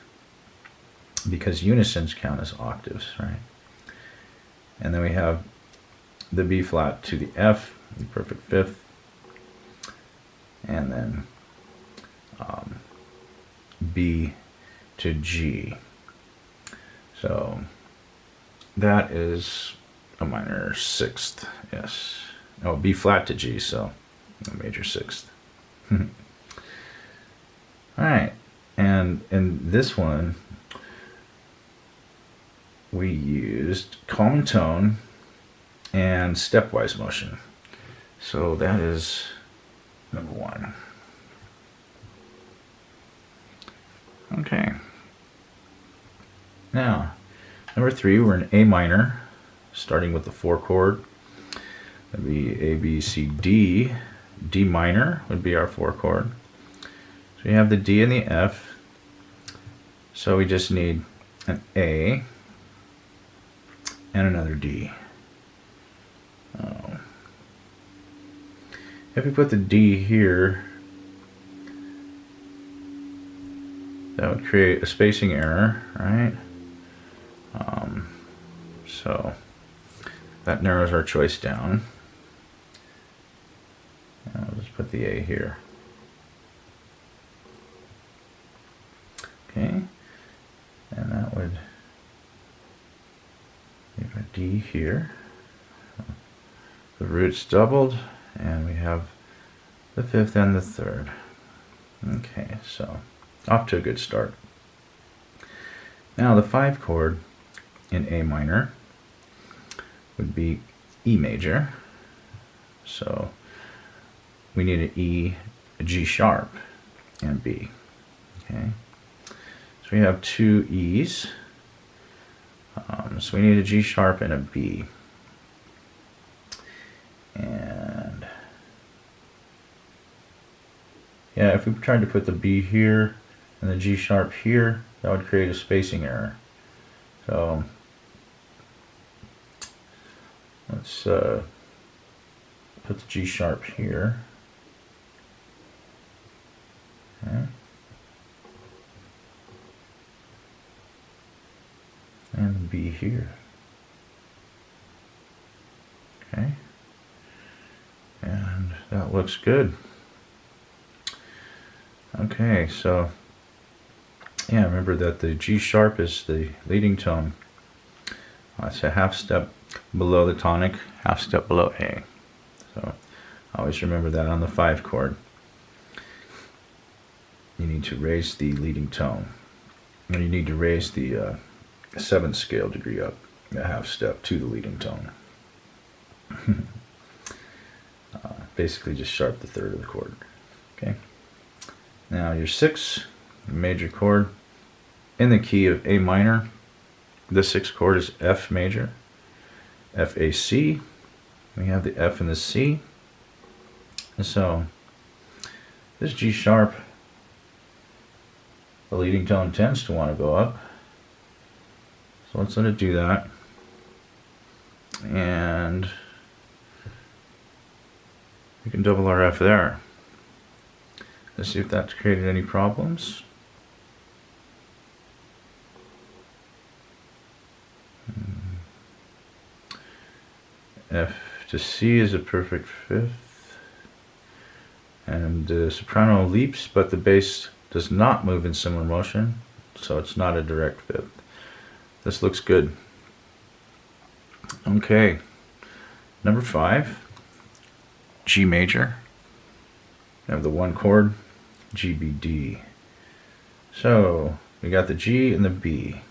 A: because unisons count as octaves, right? And then we have the B flat to the F, the perfect fifth, and then B to G. So that is a minor sixth, yes. Oh, B flat to G, so a major sixth. All right, and in this one, we used common tone and stepwise motion. So that is number one. Okay. Now, number three, we're in A minor, starting with the 4 chord. That'd be A, B, C, D. D minor would be our 4 chord. So we have the D and the F. So we just need an A and another D. If we put the D here, that would create a spacing error, right? So that narrows our choice down. And I'll just put the A here. Okay, and that would leave a D here. The root's doubled, and we have the 5th and the 3rd. Okay, so off to a good start. Now the 5 chord in A minor would be E major. So we need an E, a G sharp, and B. Okay, so we have 2 E's. So we need a G sharp and a B. And yeah, if we tried to put the B here and the G sharp here, that would create a spacing error. So let's put the G sharp here. Okay. And the B here. Okay. And that looks good. Okay, so yeah, remember that the G sharp is the leading tone. It's a half step below the tonic, half step below A. So always remember that on the 5 chord. You need to raise the leading tone. And you need to raise the 7th scale degree up, a half step to the leading tone. Basically just sharp the 3rd of the chord. Okay. Now your 6th major chord in the key of A minor. The 6th chord is F major, F A C. We have the F and the C. And so This G sharp, the leading tone tends to want to go up. So let's let it do that. And we can double our F there. Let's see if that's created any problems. F to C is a perfect fifth. And the soprano leaps, but the bass does not move in similar motion, so it's not a direct fifth. This looks good. Okay, number 5, G major. We have the one chord, G, B, D. So we got the G and the B.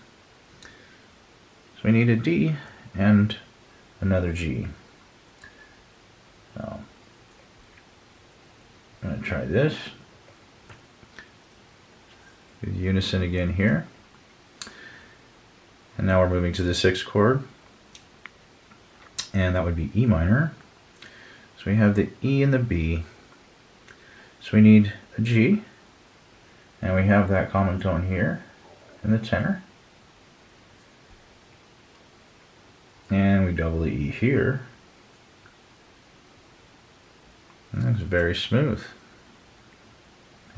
A: So we need a D and another G. So I'm going to try this. Do unison again here. And now we're moving to the 6th chord. And that would be E minor. So we have the E and the B. So we need a G. And we have that common tone here in the tenor. And we double the E here. And that's very smooth.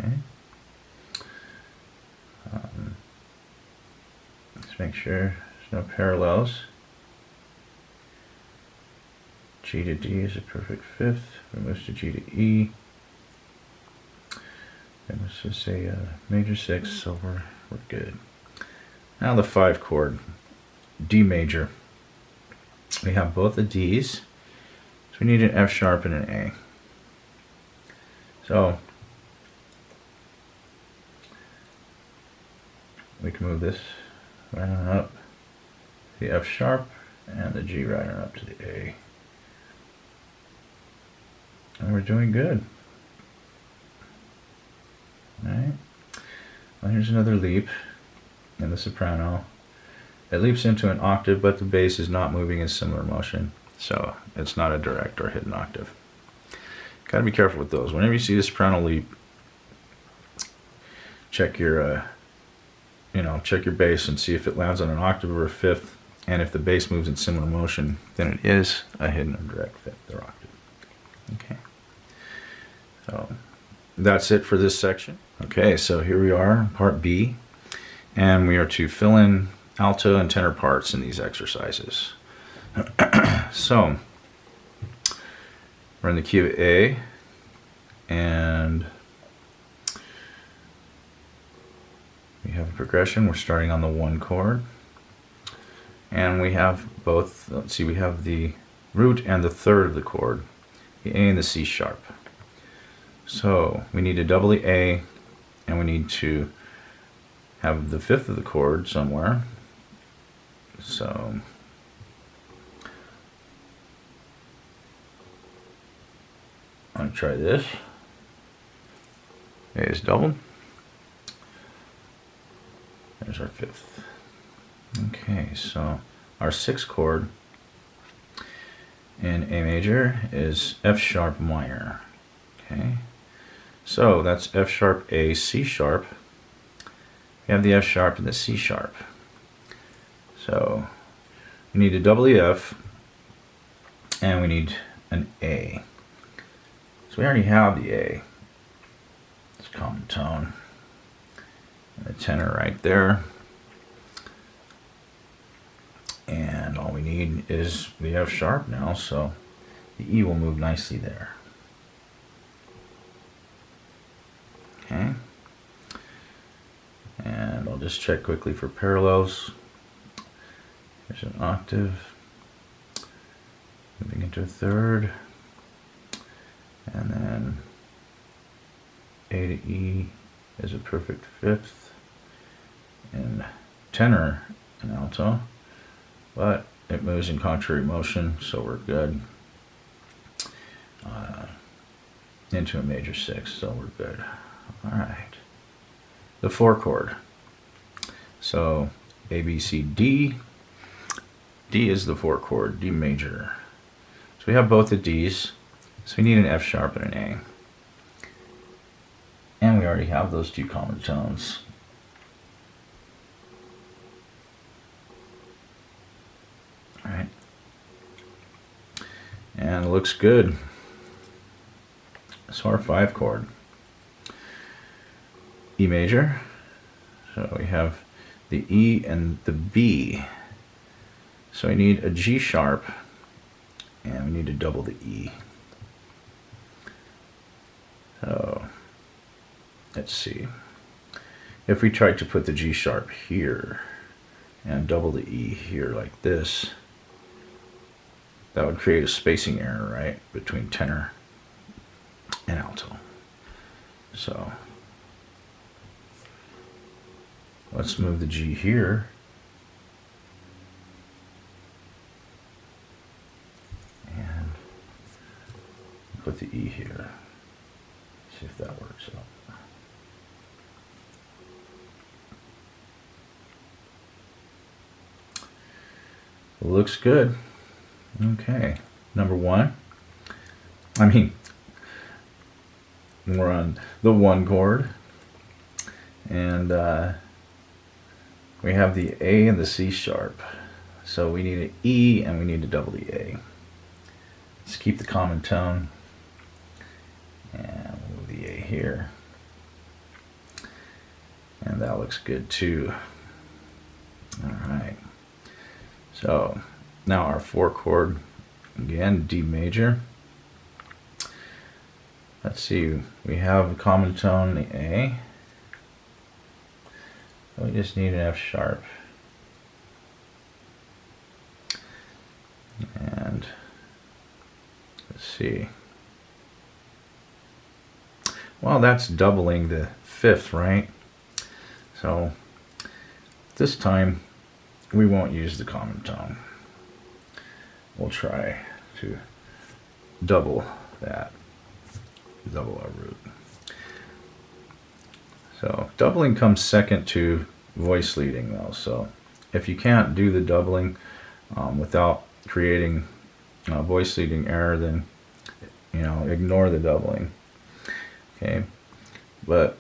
A: Okay. Let's make sure there's no parallels. G to D is a perfect fifth. We move to G to E. And let's just say major 6, so we're good. Now the 5 chord, D major. We have both the D's, so we need an F sharp and an A. So we can move this right on up, the F sharp, and the G right on up to the A. And we're doing good. Alright. Well, here's another leap in the soprano. It leaps into an octave, but the bass is not moving in similar motion, so it's not a direct or hidden octave. Gotta be careful with those. Whenever you see the soprano leap, check your check your bass and see if it lands on an octave or a fifth, and if the bass moves in similar motion, then it is a hidden or direct fifth or octave. Okay. So that's it for this section. Okay, so here we are, part B, and we are to fill in alto and tenor parts in these exercises. So we're in the key of A, and we have a progression. We're starting on the 1 chord, and we have both, let's see, we have the root and the 3rd of the chord, the A and the C sharp. So we need to double the A, and we need to have the 5th of the chord somewhere. So I'm going to try this. A is doubled. There's our 5th. Okay, so our 6th chord in A major is F sharp minor. Okay, so that's F sharp, A, C sharp. We have the F sharp and the C sharp. So we need to double the F, and we need an A. So we already have the A. It's common tone. And the tenor right there. And all we need is the F sharp now, so the E will move nicely there. Okay. And I'll just check quickly for parallels. There's an octave, moving into a 3rd, and then A to E is a perfect 5th in tenor and alto, but it moves in contrary motion, so we're good. Into a major 6, so we're good. All right. The 4 chord. So A, B, C, D. D is the 4 chord, D major. So we have both the D's, so we need an F sharp and an A. we already have those two common tones. All right. And it looks good. So our 5 chord. E major. So we have the E and the B. So we need a G sharp, and we need to double the E. So let's see. If we tried to put the G sharp here and double the E here like this, that would create a spacing error, right, between tenor and alto. So let's move the G here. And put the E here. See if that works out. Looks good. Okay, number 1. We're on the 1 chord, and we have the A and the C sharp. So we need an E, and we need to double the A. Let's keep the common tone, and move the A here, and that looks good too. All right. So now our 4 chord, again, D major. Let's see, we have a common tone, the A. So we just need an F sharp. And let's see. Well, that's doubling the 5th, right? So this time we won't use the common tone. We'll try to double that, double our root. So doubling comes second to voice leading though. So if you can't do the doubling without creating a voice leading error, then ignore the doubling. Okay, but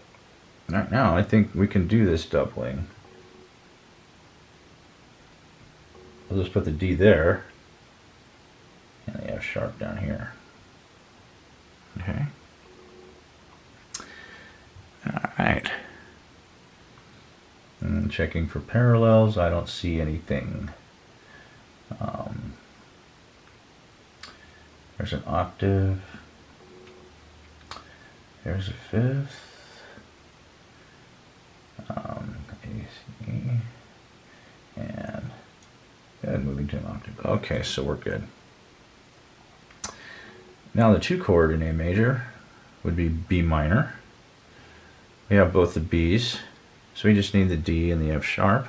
A: right now I think we can do this doubling. We'll just put the D there and the F sharp down here. Okay. All right. And checking for parallels, I don't see anything. There's an octave. There's a 5th. A, C, and moving to an octave. Okay, so we're good. Now the 2 chord in A major would be B minor. We have both the B's, so we just need the D and the F sharp.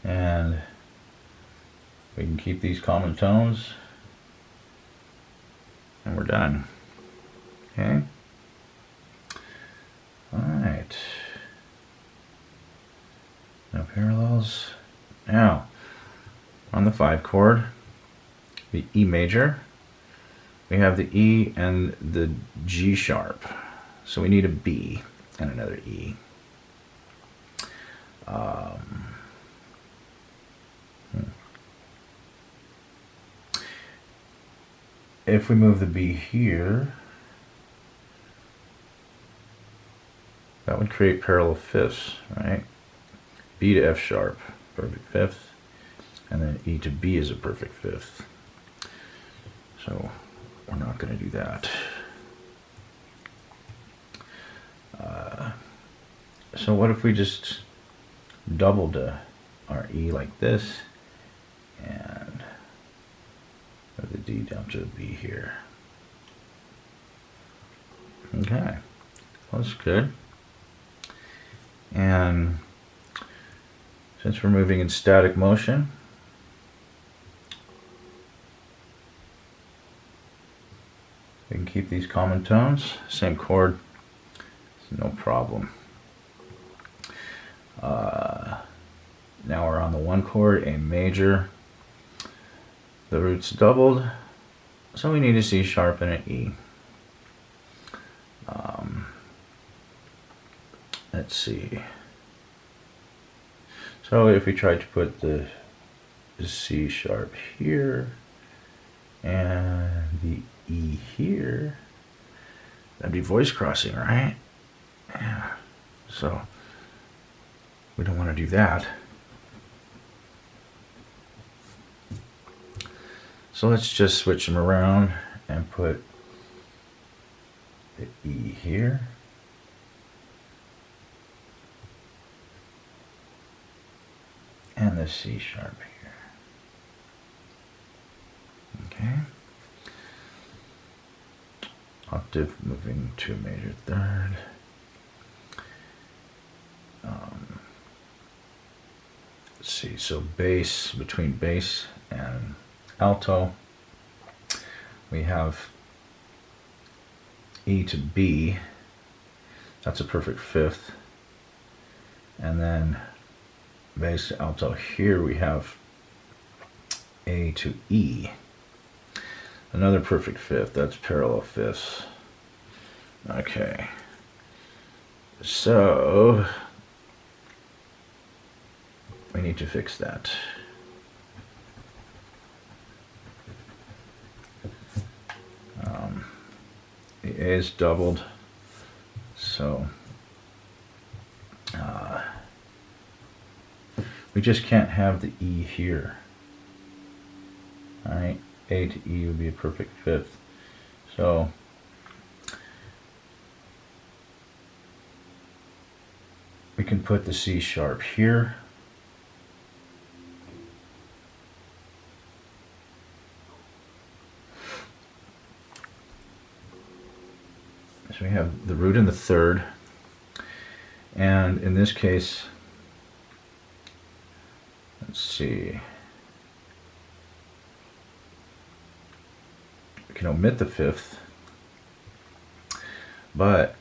A: And we can keep these common tones, and we're done. Okay. All right. No parallels. Now, on the 5 chord, the E major, we have the E and the G sharp. So we need a B and another E. If we move the B here, that would create parallel 5ths, right? B to F sharp, perfect 5th, and then E to B is a perfect 5th. So we're not going to do that. So what if we just doubled our E like this and move the D down to the B here? Okay, that's good. And since we're moving in static motion, we can keep these common tones, same chord, no problem. Now we're on the 1 chord, A major. The root's doubled, so we need a C sharp and an E. Let's see. So if we tried to put the C sharp here and the E here, that'd be voice crossing, right? Yeah. So we don't want to do that. So let's just switch them around and put the E here. And the C sharp here. Okay. Octave moving to a major third. Let's see, so bass, between bass and alto, we have E to B. That's a perfect fifth. And then bass to alto here we have A to E. Another perfect fifth, that's parallel fifths. Okay. So we need to fix that. The A is doubled, so we just can't have the E here. Alright, A to E would be a perfect fifth. So we can put the C sharp here. So we have the root in the third, and in this case, let's see, we can omit the fifth, but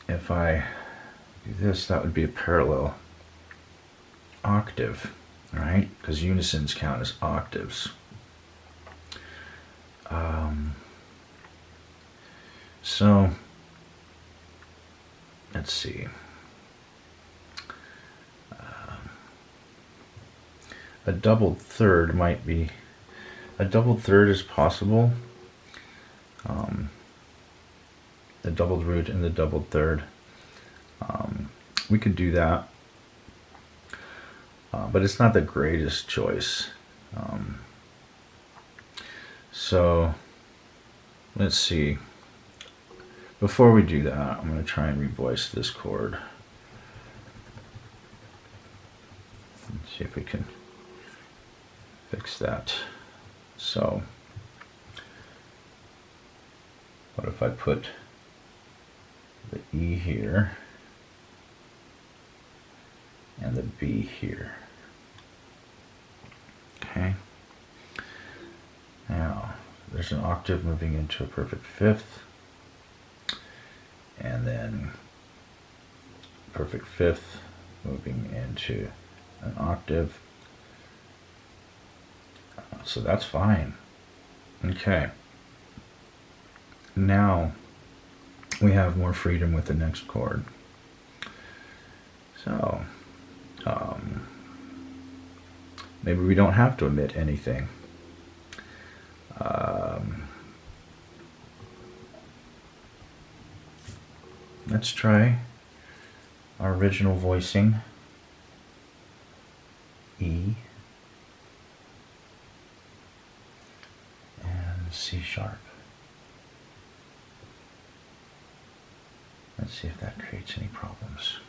A: if I do this, that would be a parallel octave, right? Because unisons count as octaves. So let's see. A doubled third might be, a doubled third is possible. The doubled root and the doubled third. We could do that, but it's not the greatest choice. So let's see. Before we do that, I'm going to try and revoice this chord. Let's see if we can fix that. So, what if I put the E here and the B here? Okay. Now, there's an octave moving into a perfect fifth. And then perfect fifth moving into an octave. So that's fine. Okay. Now we have more freedom with the next chord. So maybe we don't have to omit anything. Let's try our original voicing. E and C sharp. Let's see if that creates any problems.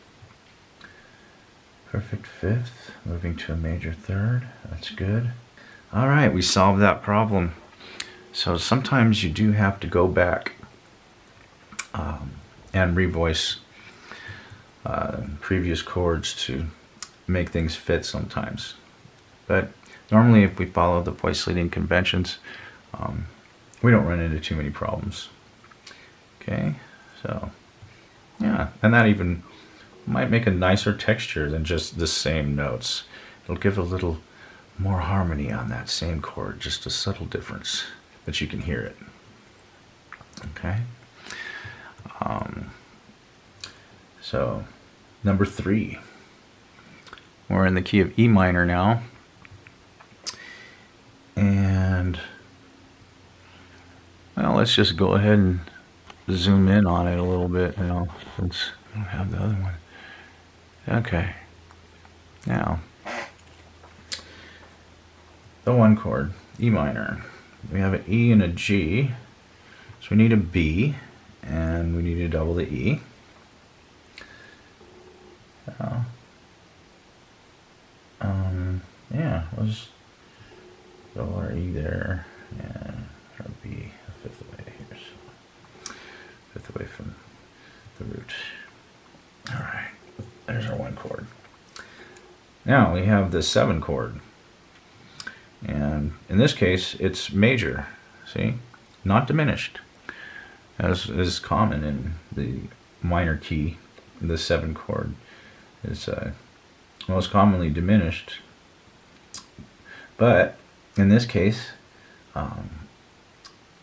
A: Perfect fifth, moving to a major third. That's good. All right, we solved that problem. So sometimes you do have to go back and revoice previous chords to make things fit sometimes. But normally if we follow the voice leading conventions, we don't run into too many problems. Okay, so yeah, and that even might make a nicer texture than just the same notes. It'll give a little more harmony on that same chord, just a subtle difference, but you can hear it. Okay. So number 3. We're in the key of E minor now. And well, let's just go ahead and zoom in on it a little bit, you know, since I don't have the other one. Okay. Now, the 1 chord, E minor. We have an E and a G, so we need a B, and we need to double the E. Yeah, we'll just double our E there, and our B a 5th away here, so 5th away from the root. Alright, there's our 1 chord. Now we have the 7 chord, and in this case it's major, see, not diminished, as is common in the minor key. The 7 chord is most commonly diminished, but in this case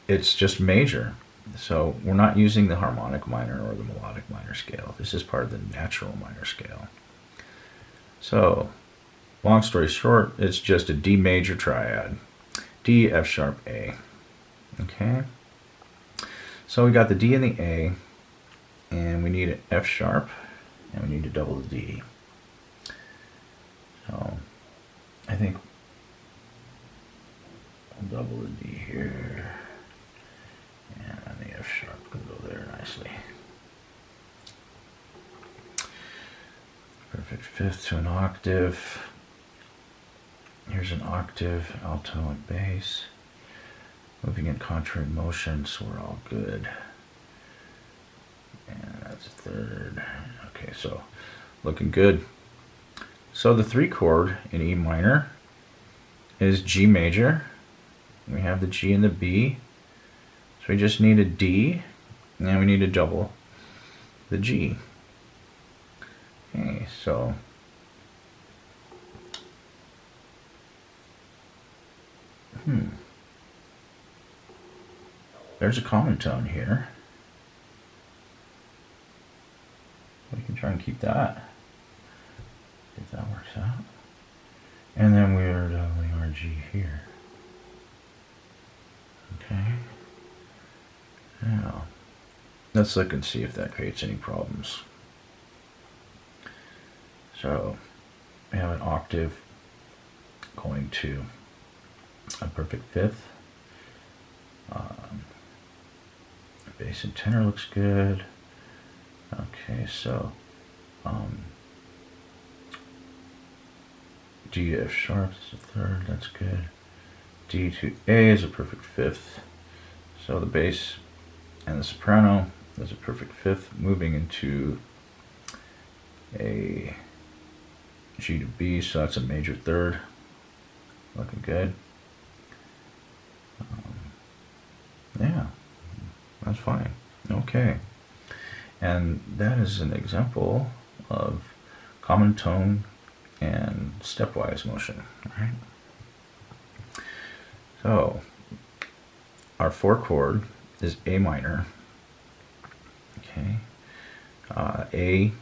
A: it's just major. So we're not using the harmonic minor or the melodic minor scale. This is part of the natural minor scale. So long story short, it's just a D major triad, D, F sharp, A. Okay, so we got the D and the A, and we need an F sharp, and we need to double the D. So I think I'll double the D here, and the F sharp can go there nicely. Perfect 5th to an octave. Here's an octave, alto and bass. Moving in contrary motion, so we're all good. And that's a 3rd. Okay, so looking good. So the 3 chord in E minor is G major. We have the G and the B. So we just need a D, and we need to double the G. Okay, so there's a common tone here. We can try and keep that, if that works out. And then we're doubling our G here. Okay. Now, let's look and see if that creates any problems. So, we have an octave going to a perfect 5th. Bass and tenor looks good. Okay, so D to F sharp is a 3rd, that's good. D to A is a perfect 5th. So the bass and the soprano is a perfect 5th, moving into a G to B, so that's a major 3rd. Looking good. Yeah, that's fine. Okay. And that is an example of common tone and stepwise motion. All right. So our 4 chord is A minor. Okay. A,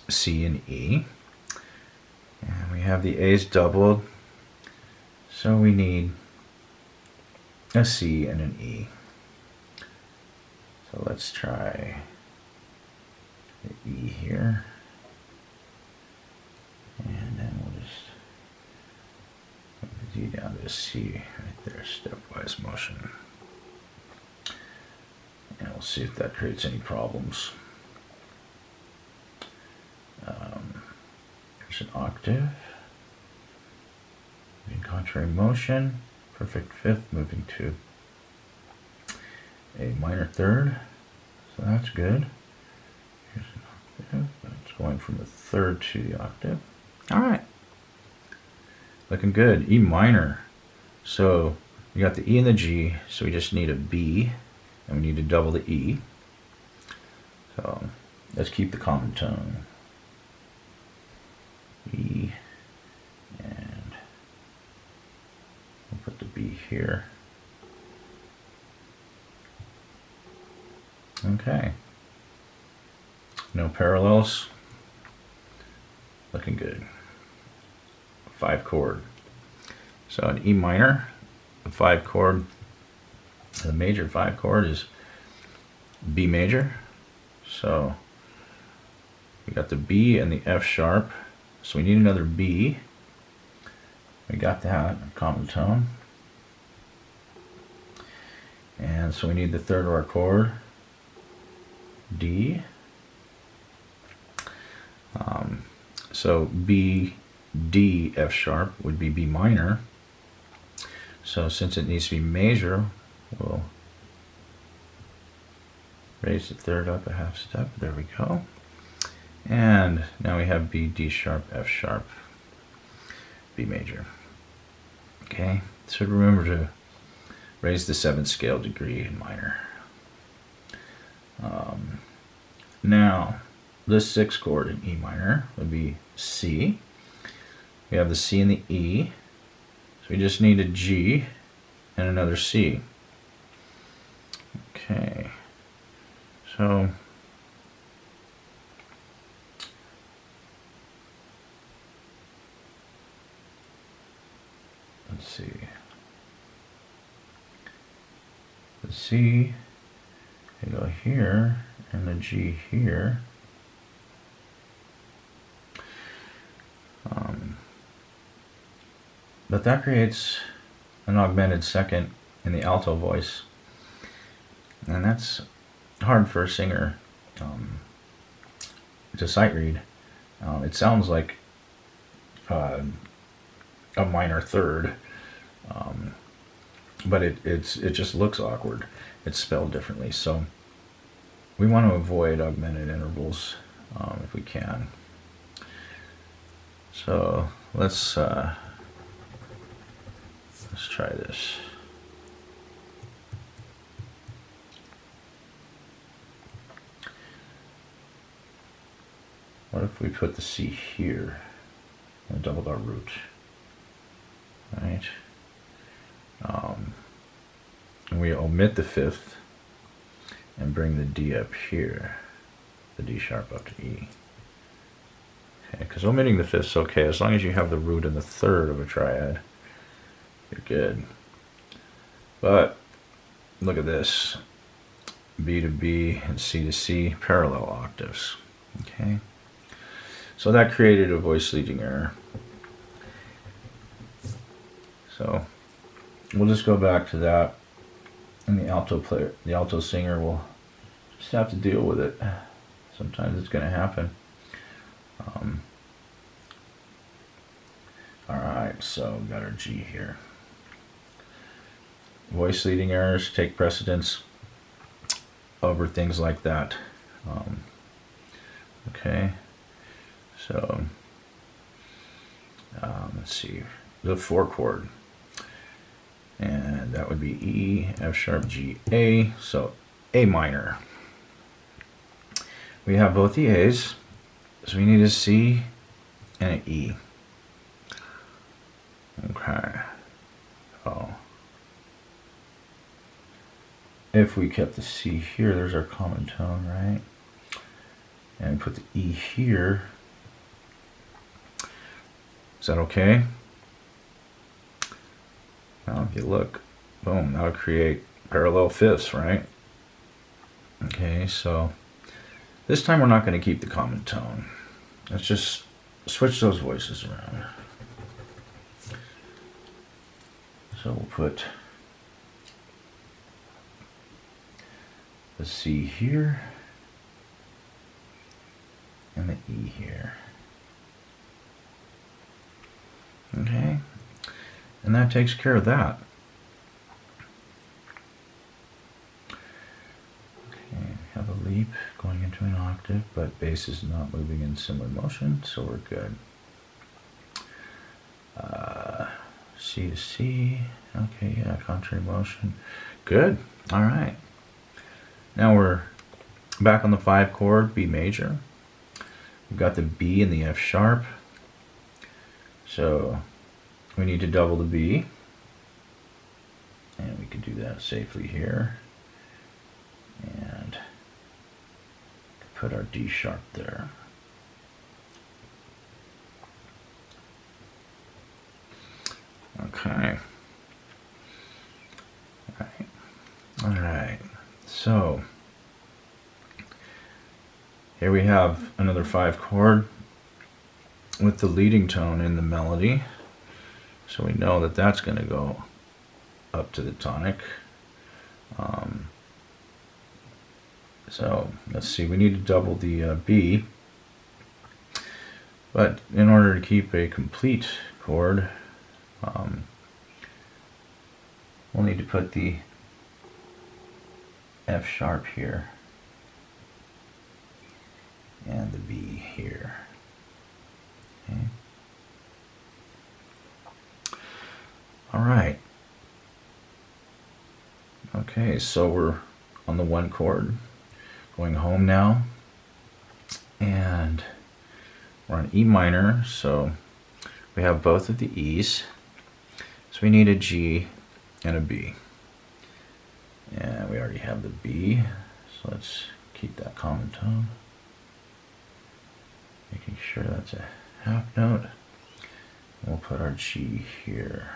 A: C, and E. And we have the A's doubled, so we need a C and an E. So let's try the E here, and then we'll just put the D down to a C right there, stepwise motion. And we'll see if that creates any problems. There's an octave, in contrary motion, perfect 5th, moving to a minor 3rd, so that's good. Here's an octave, it's going from the 3rd to the octave. All right, looking good. E minor, so we got the E and the G, so we just need a B, and we need to double the E. So let's keep the common tone. E, and we'll put the B here. Okay, No parallels. Looking good. 5 chord. So an E minor, the 5 chord, the major 5 chord is B major. So we got the B and the F sharp. So we need another B. We got that, common tone. And so we need the third of our chord, D. So B, D, F sharp would be B minor. So since it needs to be major, we'll raise the third up a half step. There we go. And now we have B, D sharp, F sharp, B major. Okay, so remember to raise the 7th scale degree in minor. Now, this 6th chord in E minor would be C. We have the C and the E. So we just need a G and another C. Okay, so let's see. The C can go here and the G here. But that creates an augmented second in the alto voice. And that's hard for a singer to sight read. It sounds like a minor third, but it just looks awkward. It's spelled differently. So we want to avoid augmented intervals if we can. So let's try this. What if we put the C here and doubled our root? Right. And we omit the 5th and bring the D up here, the D sharp up to E. Okay, because omitting the 5th's okay as long as you have the root in the 3rd of a triad. You're good. But look at this. B to B and C to C, parallel octaves. Okay. So that created a voice leading error. So we'll just go back to that, and the alto singer will just have to deal with it. Sometimes it's going to happen. Alright, so we got our G here. Voice leading errors take precedence over things like that. Okay, so let's see, the 4 chord, and that would be E, F sharp, G, A. So A minor. We have both the A's, so we need a C and an E. Okay. Oh. If we kept the C here, there's our common tone, right? And put the E here. Is that okay? Now if you look, boom, that'll create parallel 5ths, right? Okay, so this time we're not going to keep the common tone. Let's just switch those voices around. So we'll put the C here and the E here. Okay, and that takes care of that. Okay, we have a leap going into an octave, but bass is not moving in similar motion, so we're good. C to C, okay, yeah, contrary motion. Good, all right. Now we're back on the 5 chord, B major. We've got the B and the F sharp. So we need to double the B. And we can do that safely here. And put our D sharp there. Okay. All right. So here we have another 5 chord with the leading tone in the melody. So we know that that's going to go up to the tonic. So let's see, we need to double the B. But in order to keep a complete chord, we'll need to put the F sharp here and the B here. Okay. All right. Okay, so we're on the 1 chord, going home now, and we're on E minor, so we have both of the E's, so we need a G and a B. And we already have the B, so let's keep that common tone. Making sure that's a half note. We'll put our G here.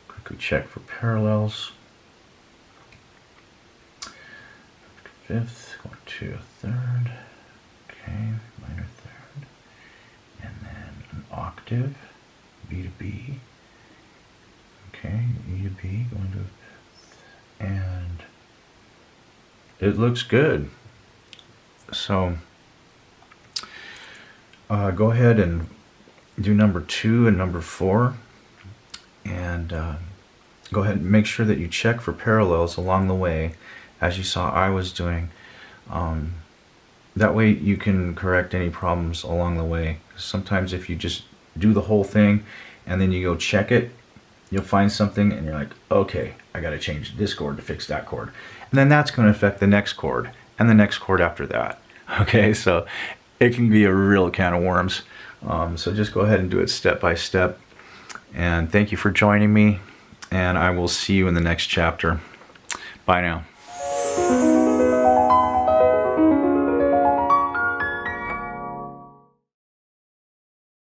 A: Quickly check for parallels. 5th, going to a 3rd. Okay, minor 3rd. And then an octave, B to B. Okay, E to B, going to a 5th. And it looks good. So go ahead and do number 2 and number 4. And go ahead and make sure that you check for parallels along the way, as you saw I was doing. That way you can correct any problems along the way. Sometimes if you just do the whole thing and then you go check it, you'll find something and you're like, okay, I got to change this chord to fix that chord. And then that's going to affect the next chord and the next chord after that. Okay, so it can be a real can of worms. So just go ahead and do it step by step. And thank you for joining me, and I will see you in the next chapter. Bye now.